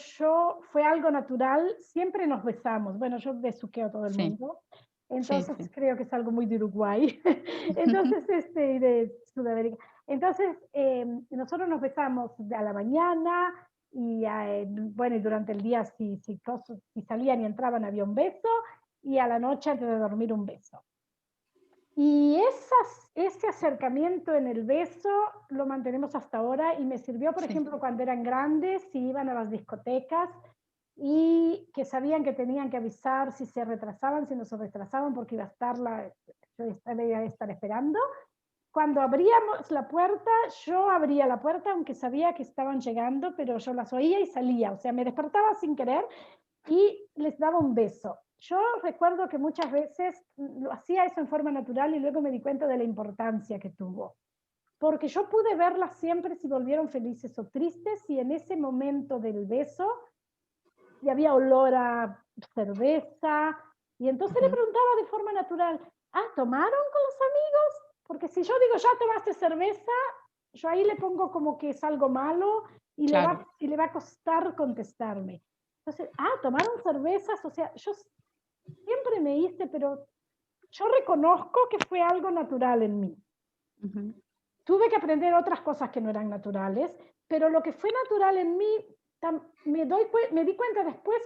fue algo natural, siempre nos besamos. Bueno, yo besuqueo a todo el mundo. Entonces creo que es algo muy de Uruguay. Entonces, de Sudamérica. Entonces, nosotros nos besamos a la mañana y bueno, y durante el día si salían y entraban había un beso y a la noche antes de dormir un beso. Y ese acercamiento en el beso lo mantenemos hasta ahora y me sirvió, por ejemplo, cuando eran grandes y iban a las discotecas y que sabían que tenían que avisar si se retrasaban, si no se retrasaban, porque iba a estar esperando. Cuando abríamos la puerta, yo abría la puerta, aunque sabía que estaban llegando, pero yo las oía y salía. O sea, me despertaba sin querer y les daba un beso. Yo recuerdo que muchas veces lo hacía eso en forma natural y luego me di cuenta de la importancia que tuvo. Porque yo pude verlas siempre si volvieron felices o tristes y en ese momento del beso y había olor a cerveza y entonces le preguntaba de forma natural, ¿tomaron con los amigos? Porque si yo digo, ya tomaste cerveza, yo ahí le pongo como que es algo malo y le va a costar contestarme. Entonces, tomaron cervezas, o sea, yo siempre me hice, pero yo reconozco que fue algo natural en mí. Tuve que aprender otras cosas que no eran naturales, pero lo que fue natural en mí me di cuenta después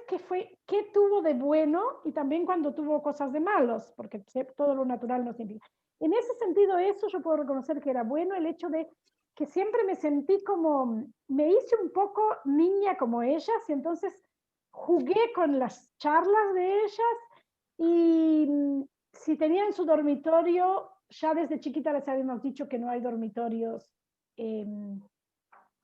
qué tuvo de bueno y también cuando tuvo cosas de malos, porque todo lo natural no siempre. En ese sentido, eso yo puedo reconocer que era bueno, el hecho de que siempre me sentí como, me hice un poco niña como ellas, y entonces jugué con las charlas de ellas, y si tenían su dormitorio, ya desde chiquita les habíamos dicho que no hay dormitorios,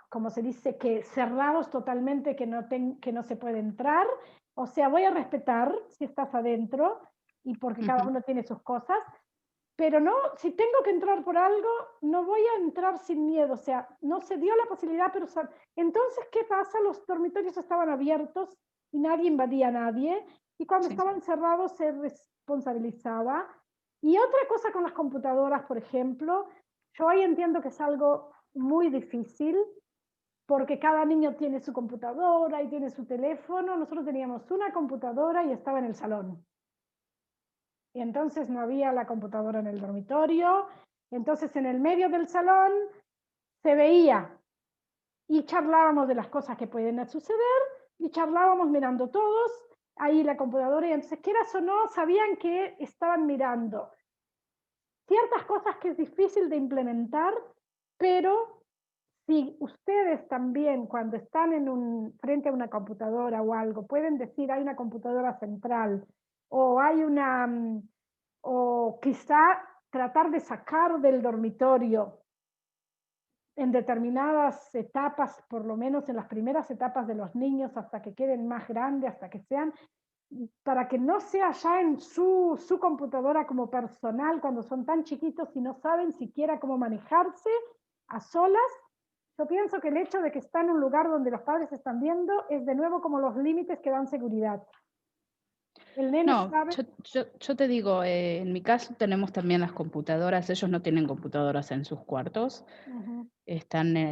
como se dice, que cerrados totalmente, que no se puede entrar. O sea, voy a respetar si estás adentro, y porque cada uno tiene sus cosas, pero no, si tengo que entrar por algo, no voy a entrar sin miedo. O sea, no se dio la posibilidad, pero entonces, ¿qué pasa? Los dormitorios estaban abiertos y nadie invadía a nadie, y cuando estaban cerrados se responsabilizaba. Y otra cosa con las computadoras, por ejemplo, yo ahí entiendo que es algo muy difícil, porque cada niño tiene su computadora y tiene su teléfono. Nosotros teníamos una computadora y estaba en el salón. Y entonces no había la computadora en el dormitorio. Entonces en el medio del salón se veía y charlábamos de las cosas que pueden suceder, y charlábamos mirando todos ahí la computadora, y entonces, quieras o no, sabían que estaban mirando ciertas cosas que es difícil de implementar, pero si ustedes también, cuando están frente a una computadora o algo, pueden decir hay una computadora central, o hay o quizá tratar de sacar del dormitorio en determinadas etapas, por lo menos en las primeras etapas de los niños, hasta que queden más grandes, hasta que sean, para que no sea ya en su computadora como personal cuando son tan chiquitos y no saben siquiera cómo manejarse a solas. Yo pienso que el hecho de que está en un lugar donde los padres están viendo es de nuevo como los límites que dan seguridad. El nene No, sabe. yo te digo, en mi caso tenemos también las computadoras. Ellos no tienen computadoras en sus cuartos.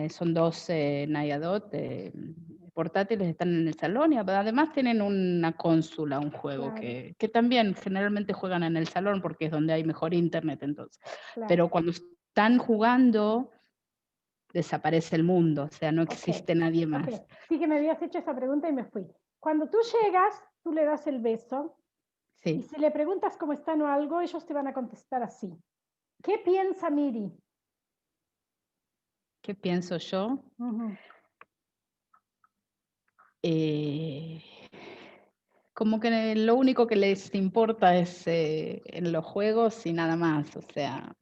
Son dos Nayadot portátiles, están en el salón, y además tienen una consola, un juego, Claro. que también generalmente juegan en el salón porque es donde hay mejor internet entonces. Claro. Pero cuando están jugando, desaparece el mundo, o sea, no existe nadie más. Sí, que me habías hecho esa pregunta y me fui. Cuando tú llegas, tú le das el beso, y si le preguntas cómo están o algo, ellos te van a contestar así. ¿Qué piensa Miri? ¿Qué pienso yo? Como que lo único que les importa es en los juegos y nada más, o sea,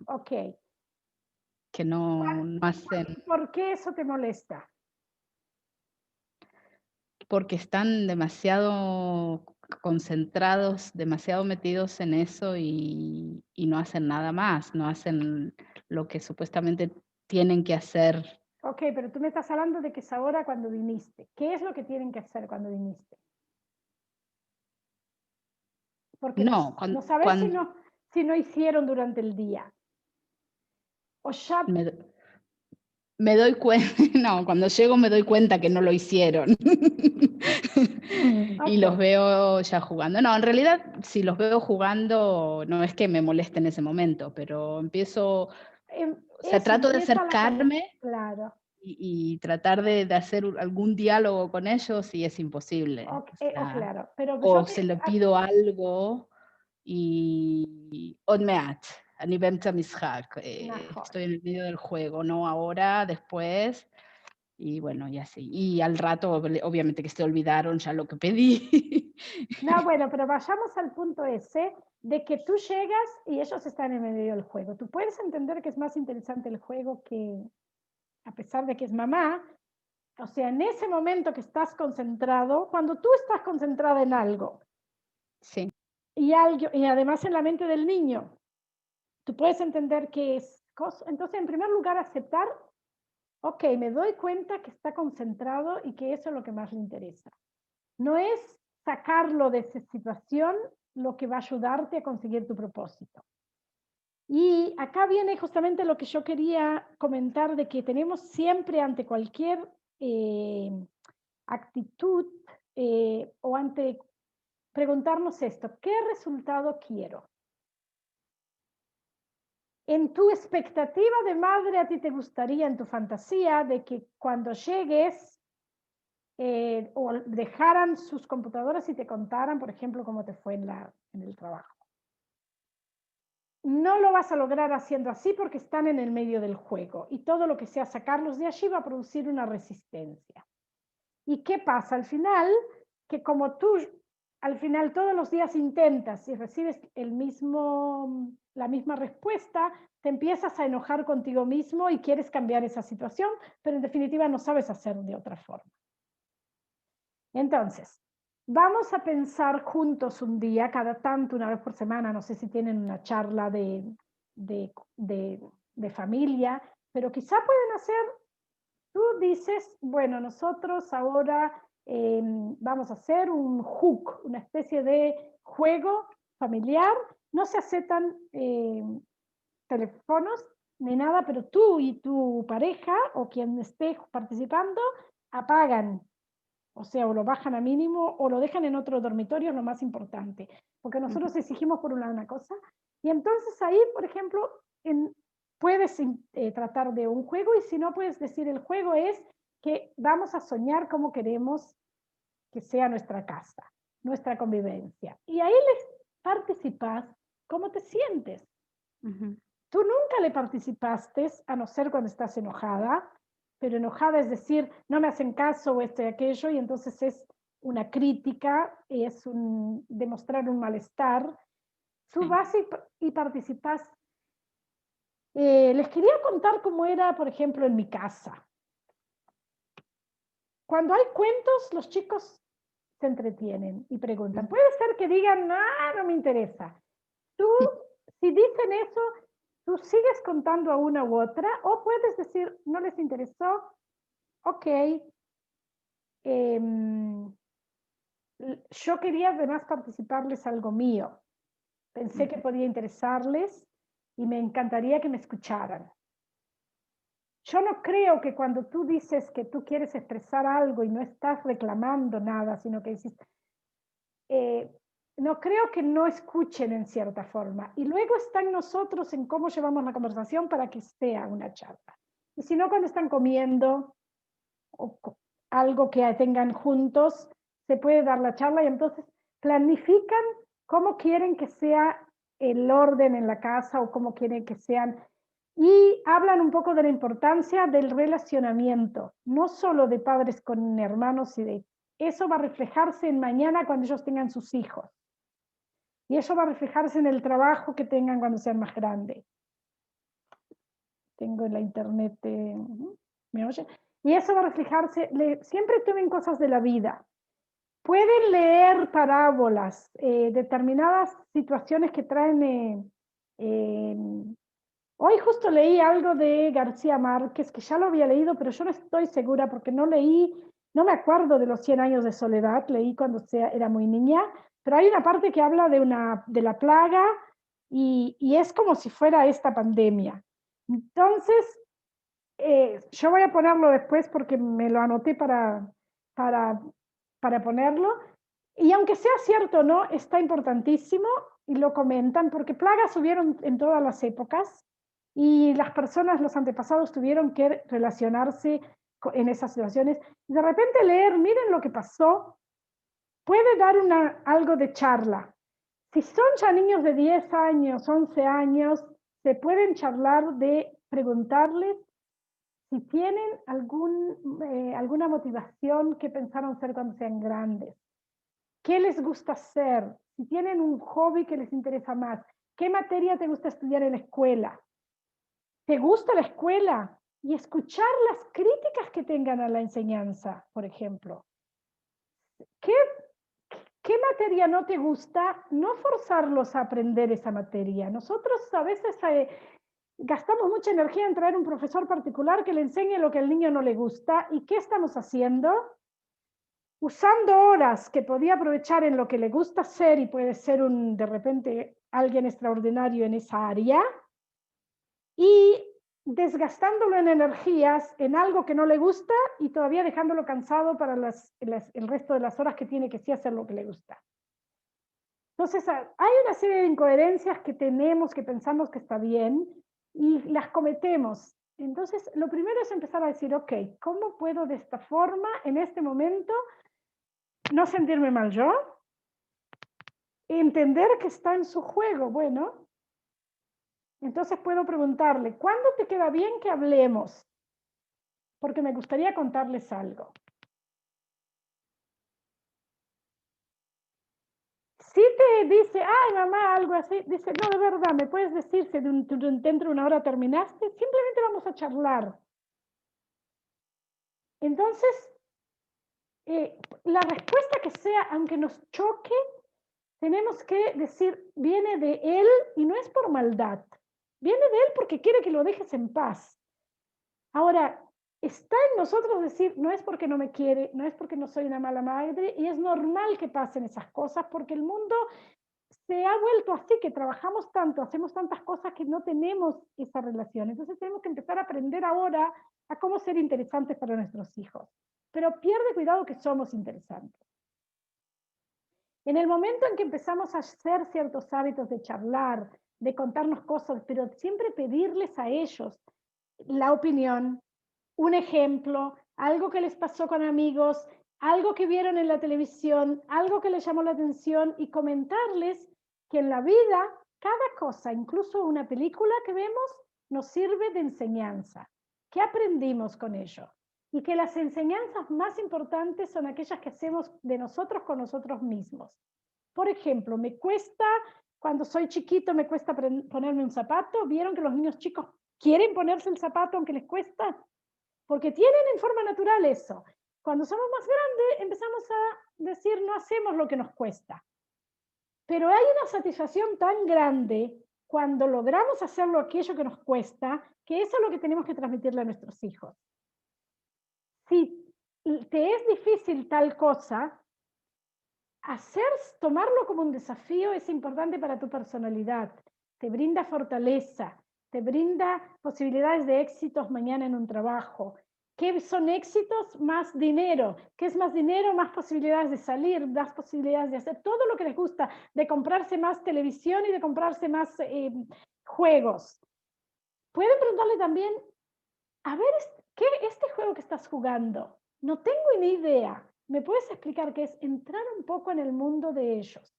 que no hacen... ¿Por qué eso te molesta? Porque están demasiado concentrados, demasiado metidos en eso, y no hacen nada más, no hacen lo que supuestamente tienen que hacer. Ok, pero tú me estás hablando de que es ahora cuando viniste. ¿Qué es lo que tienen que hacer cuando viniste? Porque no sabes si no hicieron durante el día. O ya... Me doy cuenta, no, cuando llego me doy cuenta que no lo hicieron. Y los veo ya jugando. No, en realidad, si los veo jugando, no es que me moleste en ese momento, pero empiezo, o sea, trato de acercarme y tratar de hacer algún diálogo con ellos, y es imposible. Claro, pero o se le pido algo y Odmeat. Estoy en el medio del juego, no ahora, después, y bueno, y así. Y al rato, obviamente que se olvidaron ya lo que pedí. No, bueno, pero vayamos al punto ese de que tú llegas y ellos están en medio del juego. Tú puedes entender que es más interesante el juego, que a pesar de que es mamá, o sea, en ese momento que estás concentrado, cuando tú estás concentrada en algo, sí, y además en la mente del niño, tú puedes entender que es cosa. Entonces, en primer lugar, aceptar, ok, me doy cuenta que está concentrado y que eso es lo que más le interesa. No es sacarlo de esa situación lo que va a ayudarte a conseguir tu propósito. Y acá viene justamente lo que yo quería comentar, de que tenemos siempre ante cualquier actitud o ante preguntarnos esto: ¿qué resultado quiero? En tu expectativa de madre, a ti te gustaría, en tu fantasía, de que cuando llegues o dejaran sus computadoras y te contaran, por ejemplo, cómo te fue en el trabajo. No lo vas a lograr haciendo así porque están en el medio del juego y todo lo que sea sacarlos de allí va a producir una resistencia. ¿Y qué pasa? Al final, que como tú al final todos los días intentas y recibes la misma respuesta, te empiezas a enojar contigo mismo y quieres cambiar esa situación, pero en definitiva no sabes hacerlo de otra forma. Entonces, vamos a pensar juntos un día, cada tanto, una vez por semana, no sé si tienen una charla de familia, pero quizá pueden hacer, tú dices, bueno, nosotros ahora vamos a hacer un hook, una especie de juego familiar, no se aceptan teléfonos ni nada, pero tú y tu pareja o quien esté participando apagan. O sea, o lo bajan a mínimo o lo dejan en otro dormitorio, es lo más importante. Porque nosotros exigimos por un lado una cosa. Y entonces ahí, por ejemplo, puedes tratar de un juego y si no puedes decir el juego es que vamos a soñar cómo queremos que sea nuestra casa, nuestra convivencia. Y ahí les participas cómo te sientes. Tú nunca le participaste, a no ser cuando estás enojada, pero enojada es decir, no me hacen caso o esto y aquello, y entonces es una crítica, es demostrar un malestar. Tú vas y participas. Les quería contar cómo era, por ejemplo, en mi casa. Cuando hay cuentos, los chicos se entretienen y preguntan. Puede ser que digan, no me interesa. Tú, si dicen eso, tú sigues contando a una u otra, o puedes decir, no les interesó, ok. Yo quería además participarles algo mío. Pensé que podía interesarles y me encantaría que me escucharan. Yo no creo que cuando tú dices que tú quieres expresar algo y no estás reclamando nada, sino que dices, no creo que no escuchen en cierta forma. Y luego está en nosotros en cómo llevamos la conversación para que sea una charla. Y si no, cuando están comiendo o algo que tengan juntos, se puede dar la charla y entonces planifican cómo quieren que sea el orden en la casa o cómo quieren que sean. Y hablan un poco de la importancia del relacionamiento, no solo de padres con hermanos y de eso va a reflejarse en mañana cuando ellos tengan sus hijos. Y eso va a reflejarse en el trabajo que tengan cuando sean más grandes. Tengo en la internet, ¿me oye? Y eso va a reflejarse, siempre tomen cosas de la vida. Pueden leer parábolas, determinadas situaciones que traen. Hoy justo leí algo de García Márquez, que ya lo había leído, pero yo no estoy segura porque no leí, no me acuerdo de los 100 años de soledad, leí cuando era muy niña, pero hay una parte que habla de la plaga y es como si fuera esta pandemia. Entonces, yo voy a ponerlo después porque me lo anoté para ponerlo. Y aunque sea cierto, ¿no? Está importantísimo y lo comentan porque plagas hubieron en todas las épocas y las personas, los antepasados tuvieron que relacionarse en esas situaciones. Y de repente leer, miren lo que pasó, puede dar algo de charla. Si son ya niños de 10 años, 11 años, se pueden charlar de preguntarles si tienen alguna motivación que pensaron ser cuando sean grandes. ¿Qué les gusta hacer? Si tienen un hobby que les interesa más. ¿Qué materia te gusta estudiar en la escuela? ¿Te gusta la escuela? Y escuchar las críticas que tengan a la enseñanza, por ejemplo. ¿Qué materia no te gusta? No forzarlos a aprender esa materia. Nosotros a veces gastamos mucha energía en traer un profesor particular que le enseñe lo que al niño no le gusta. ¿Y qué estamos haciendo? Usando horas que podía aprovechar en lo que le gusta hacer y puede ser de repente alguien extraordinario en esa área y desgastándolo en energías en algo que no le gusta y todavía dejándolo cansado para el resto de las horas que tiene que sí hacer lo que le gusta. Entonces hay una serie de incoherencias que tenemos, que pensamos que está bien y las cometemos. Entonces, lo primero es empezar a decir, ok, ¿cómo puedo de esta forma, en este momento, no sentirme mal yo? Entender que está en su juego, bueno. Entonces puedo preguntarle, ¿cuándo te queda bien que hablemos? Porque me gustaría contarles algo. Si te dice, ay mamá, algo así, dice, no, de verdad, ¿me puedes decir si dentro de una hora terminaste? Simplemente vamos a charlar. Entonces, la respuesta que sea, aunque nos choque, tenemos que decir, viene de él y no es por maldad. Viene de él porque quiere que lo dejes en paz. Ahora, está en nosotros decir, no es porque no me quiere, no es porque no soy una mala madre, y es normal que pasen esas cosas porque el mundo se ha vuelto así, que trabajamos tanto, hacemos tantas cosas que no tenemos esa relación. Entonces tenemos que empezar a aprender ahora a cómo ser interesantes para nuestros hijos. Pero pierde cuidado que somos interesantes. En el momento en que empezamos a hacer ciertos hábitos de charlar, de contarnos cosas, pero siempre pedirles a ellos la opinión, un ejemplo, algo que les pasó con amigos, algo que vieron en la televisión, algo que les llamó la atención y comentarles que en la vida cada cosa, incluso una película que vemos, nos sirve de enseñanza. ¿Qué aprendimos con ello? Y que las enseñanzas más importantes son aquellas que hacemos de nosotros con nosotros mismos. Por ejemplo, me cuesta, cuando soy chiquito, me cuesta ponerme un zapato. ¿Vieron que los niños chicos quieren ponerse el zapato aunque les cuesta? Porque tienen en forma natural eso. Cuando somos más grandes, empezamos a decir, no hacemos lo que nos cuesta. Pero hay una satisfacción tan grande cuando logramos hacerlo aquello que nos cuesta, que eso es lo que tenemos que transmitirle a nuestros hijos. Si te es difícil tal cosa, tomarlo como un desafío es importante para tu personalidad. Te brinda fortaleza, te brinda posibilidades de éxitos mañana en un trabajo. ¿Qué son éxitos? Más dinero. ¿Qué es más dinero? Más posibilidades de salir, más posibilidades de hacer todo lo que les gusta, de comprarse más televisión y de comprarse más juegos. Pueden preguntarle también, a ver, ¿qué este juego que estás jugando? No tengo ni idea. ¿Me puedes explicar qué es? Entrar un poco en el mundo de ellos.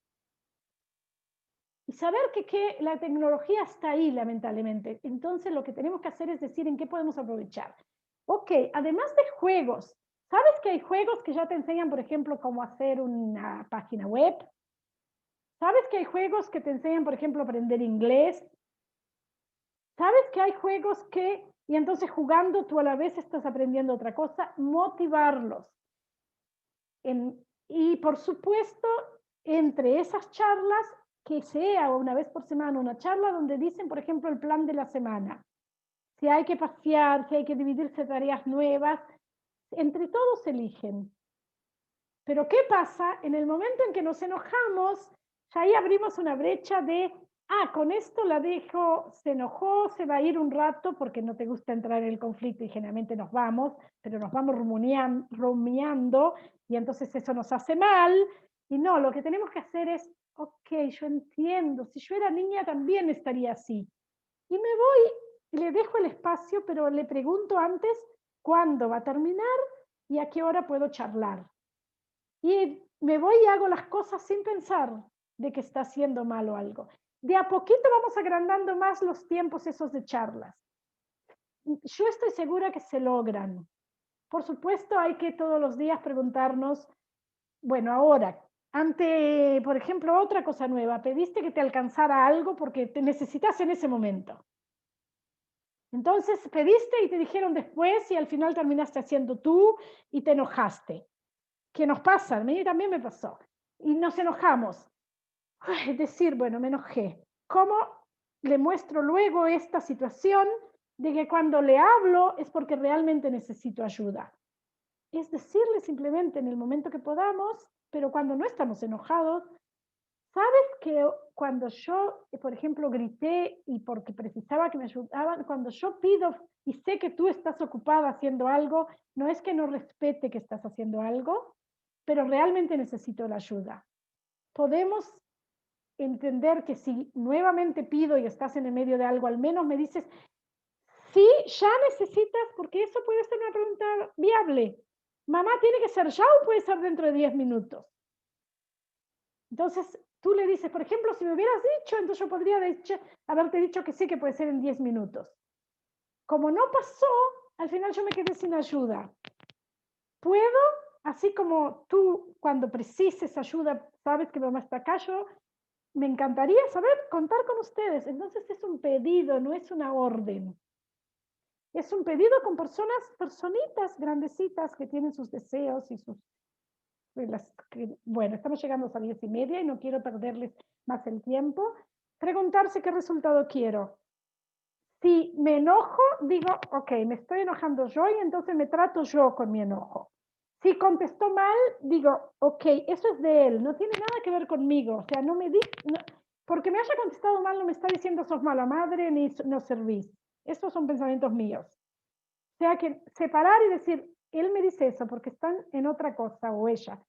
Y saber que la tecnología está ahí, lamentablemente. Entonces, lo que tenemos que hacer es decir en qué podemos aprovechar. Ok, además de juegos, ¿sabes que hay juegos que ya te enseñan, por ejemplo, cómo hacer una página web? ¿Sabes que hay juegos que te enseñan, por ejemplo, aprender inglés? ¿Sabes que hay juegos que, y entonces jugando tú a la vez estás aprendiendo otra cosa? Motivarlos. Y por supuesto, entre esas charlas, que sea una vez por semana una charla donde dicen, por ejemplo, el plan de la semana. Si hay que pasear, si hay que dividirse tareas nuevas, entre todos eligen. Pero ¿qué pasa? En el momento en que nos enojamos, ya ahí abrimos una brecha de, con esto la dejo, se enojó, se va a ir un rato porque no te gusta entrar en el conflicto y generalmente nos vamos, pero nos vamos rumiando y entonces eso nos hace mal. Y no, lo que tenemos que hacer es, ok, yo entiendo, si yo era niña también estaría así. Y me voy, le dejo el espacio, pero le pregunto antes cuándo va a terminar y a qué hora puedo charlar. Y me voy y hago las cosas sin pensar de que está haciendo mal o algo. De a poquito vamos agrandando más los tiempos esos de charlas. Yo estoy segura que se logran. Por supuesto, hay que todos los días preguntarnos, bueno, ahora, por ejemplo, otra cosa nueva, pediste que te alcanzara algo porque te necesitas en ese momento. Entonces pediste y te dijeron después y al final terminaste haciendo tú y te enojaste. ¿Qué nos pasa? A mí también me pasó. Y nos enojamos. Es decir, bueno, me enojé. ¿Cómo le muestro luego esta situación de que cuando le hablo es porque realmente necesito ayuda? Es decirle simplemente en el momento que podamos, pero cuando no estamos enojados, ¿sabes que cuando yo, por ejemplo, grité y porque precisaba que me ayudaban, cuando yo pido y sé que tú estás ocupada haciendo algo, no es que no respete que estás haciendo algo, pero realmente necesito la ayuda. Podemos entender que si nuevamente pido y estás en el medio de algo, al menos me dices, Sí, ya necesitas, porque eso puede ser una pregunta viable. Mamá, ¿tiene que ser ya o puede ser dentro de 10 minutos? Entonces, tú le dices, por ejemplo, si me hubieras dicho, entonces yo podría haberte dicho que sí, que puede ser en 10 minutos. Como no pasó, al final yo me quedé sin ayuda. ¿Puedo? Así como tú, cuando precises ayuda, sabes que mamá está acá, yo me encantaría saber contar con ustedes. Entonces es un pedido, no es una orden. Es un pedido con personitas grandecitas que tienen sus deseos y sus... Bueno, estamos llegando a las 10:30 y no quiero perderles más el tiempo. Preguntarse qué resultado quiero. Si me enojo, digo, ok, me estoy enojando yo y entonces me trato yo con mi enojo. Si contestó mal, digo, ok, eso es de él, no tiene nada que ver conmigo. O sea, no me porque me haya contestado mal no me está diciendo sos mala madre ni no servís. Estos son pensamientos míos. O sea que separar y decir, él me dice eso porque están en otra cosa o ella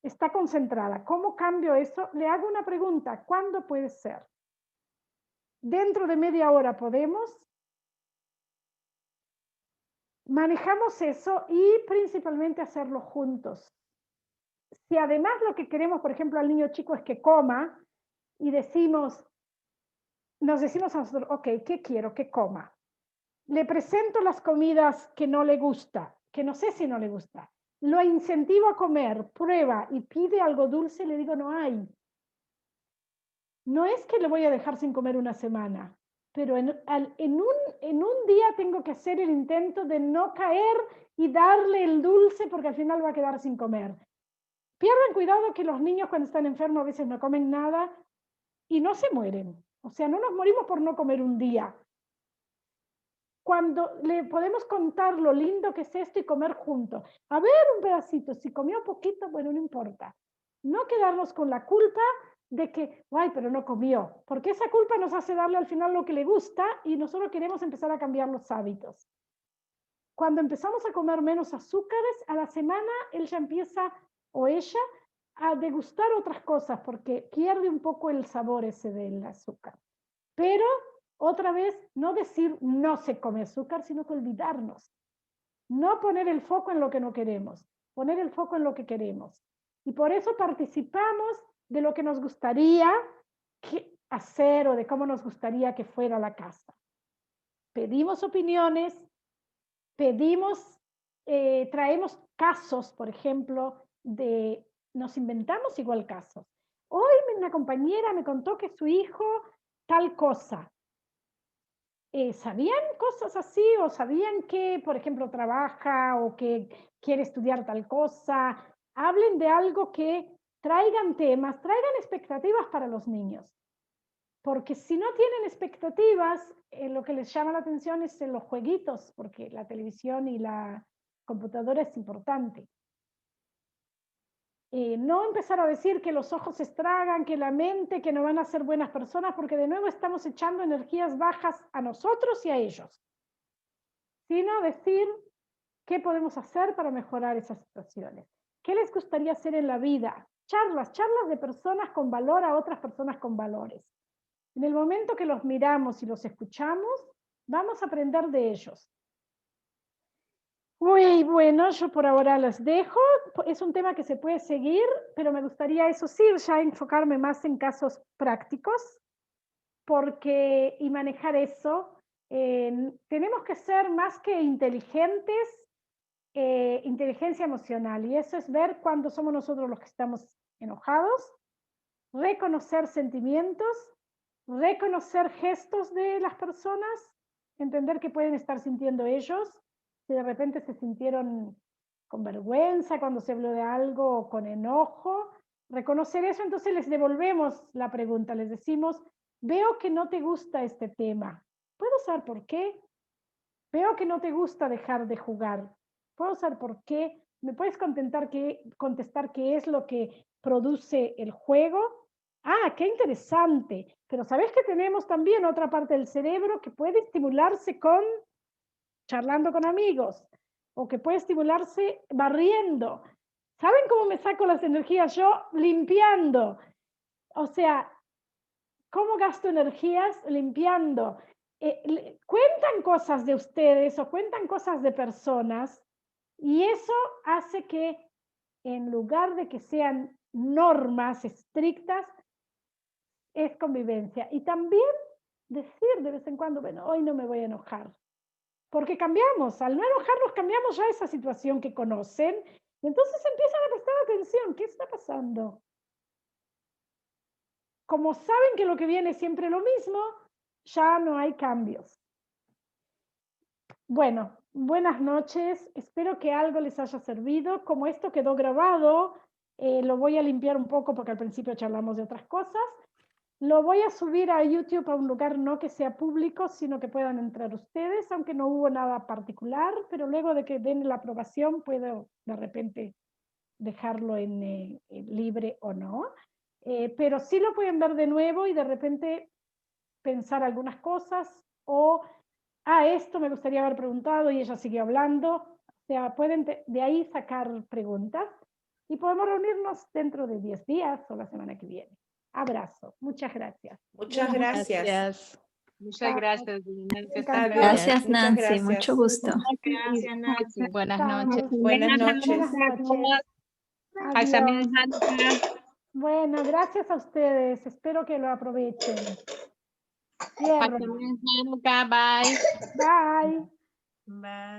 está concentrada. ¿Cómo cambio eso? Le hago una pregunta, ¿cuándo puede ser? Dentro de media hora podemos. Manejamos eso y principalmente hacerlo juntos. Si además lo que queremos, por ejemplo, al niño chico es que coma y nos decimos a nosotros, ok, ¿qué quiero? Que coma. Le presento las comidas que no le gusta, que no sé si no le gusta. Lo incentivo a comer, prueba y pide algo dulce, le digo, no hay. No es que le voy a dejar sin comer una semana, pero en un día tengo que hacer el intento de no caer y darle el dulce porque al final va a quedar sin comer. Pierdan cuidado que los niños cuando están enfermos a veces no comen nada y no se mueren. O sea, no nos morimos por no comer un día. Cuando le podemos contar lo lindo que es esto y comer juntos. A ver un pedacito, si comió poquito, bueno, no importa. No quedarnos con la culpa de que, ay, pero no comió, porque esa culpa nos hace darle al final lo que le gusta y nosotros queremos empezar a cambiar los hábitos. Cuando empezamos a comer menos azúcares, a la semana él ya empieza, o ella, a degustar otras cosas, porque pierde un poco el sabor ese del azúcar. Pero, otra vez, no decir no se come azúcar, sino que olvidarnos. No poner el foco en lo que no queremos, poner el foco en lo que queremos. Y por eso participamos de lo que nos gustaría hacer o de cómo nos gustaría que fuera la casa. Pedimos opiniones, traemos casos, por ejemplo, nos inventamos igual casos. Hoy una compañera me contó que su hijo tal cosa. ¿Sabían cosas así o sabían que, por ejemplo, trabaja o que quiere estudiar tal cosa? Hablen de algo que traigan temas, traigan expectativas para los niños. Porque si no tienen expectativas, lo que les llama la atención es en los jueguitos, porque la televisión y la computadora es importante. No empezar a decir que los ojos se estragan, que la mente, que no van a ser buenas personas, porque de nuevo estamos echando energías bajas a nosotros y a ellos. Sino decir qué podemos hacer para mejorar esas situaciones. ¿Qué les gustaría hacer en la vida? Charlas de personas con valor a otras personas con valores. En el momento que los miramos y los escuchamos, vamos a aprender de ellos. Muy bueno, yo por ahora las dejo. Es un tema que se puede seguir, pero me gustaría, eso sí, ya enfocarme más en casos prácticos, y manejar eso. Tenemos que ser más que inteligentes, inteligencia emocional, y eso es ver cuando somos nosotros los que estamos enojados, reconocer sentimientos, reconocer gestos de las personas, entender que pueden estar sintiendo ellos, si de repente se sintieron con vergüenza cuando se habló de algo o con enojo, reconocer eso, entonces les devolvemos la pregunta, les decimos, veo que no te gusta este tema, ¿puedo saber por qué? Veo que no te gusta dejar de jugar, ¿puedo saber por qué? ¿Me puedes contestar qué es lo que produce el juego? Ah, qué interesante. Pero ¿sabes que tenemos también otra parte del cerebro que puede estimularse charlando con amigos? O que puede estimularse barriendo. ¿Saben cómo me saco las energías yo? Limpiando. O sea, ¿cómo gasto energías? Limpiando. cuentan cosas de ustedes o cuentan cosas de personas y eso hace que en lugar de que sean normas estrictas, es convivencia. Y también decir de vez en cuando, bueno, hoy no me voy a enojar. Porque cambiamos, al no enojarnos cambiamos ya esa situación que conocen y entonces empiezan a prestar atención. ¿Qué está pasando? Como saben que lo que viene es siempre lo mismo, ya no hay cambios. Bueno, buenas noches. Espero que algo les haya servido. Como esto quedó grabado, lo voy a limpiar un poco porque al principio charlamos de otras cosas. Lo voy a subir a YouTube a un lugar no que sea público, sino que puedan entrar ustedes, aunque no hubo nada particular, pero luego de que den la aprobación puedo de repente dejarlo en libre o no. Pero sí lo pueden ver de nuevo y de repente pensar algunas cosas o, esto me gustaría haber preguntado y ella siguió hablando. O sea, pueden de ahí sacar preguntas y podemos reunirnos dentro de 10 días o la semana que viene. Abrazo. Muchas gracias. Muchas gracias. Muchas gracias. Encantada. Gracias, Muchas Nancy. gracias. Mucho gusto. Gracias, Nancy. Buenas Chao. noches. Buenas noches. Adiós. Bueno, gracias a ustedes. Espero que lo aprovechen. Cierro. Bye. Bye.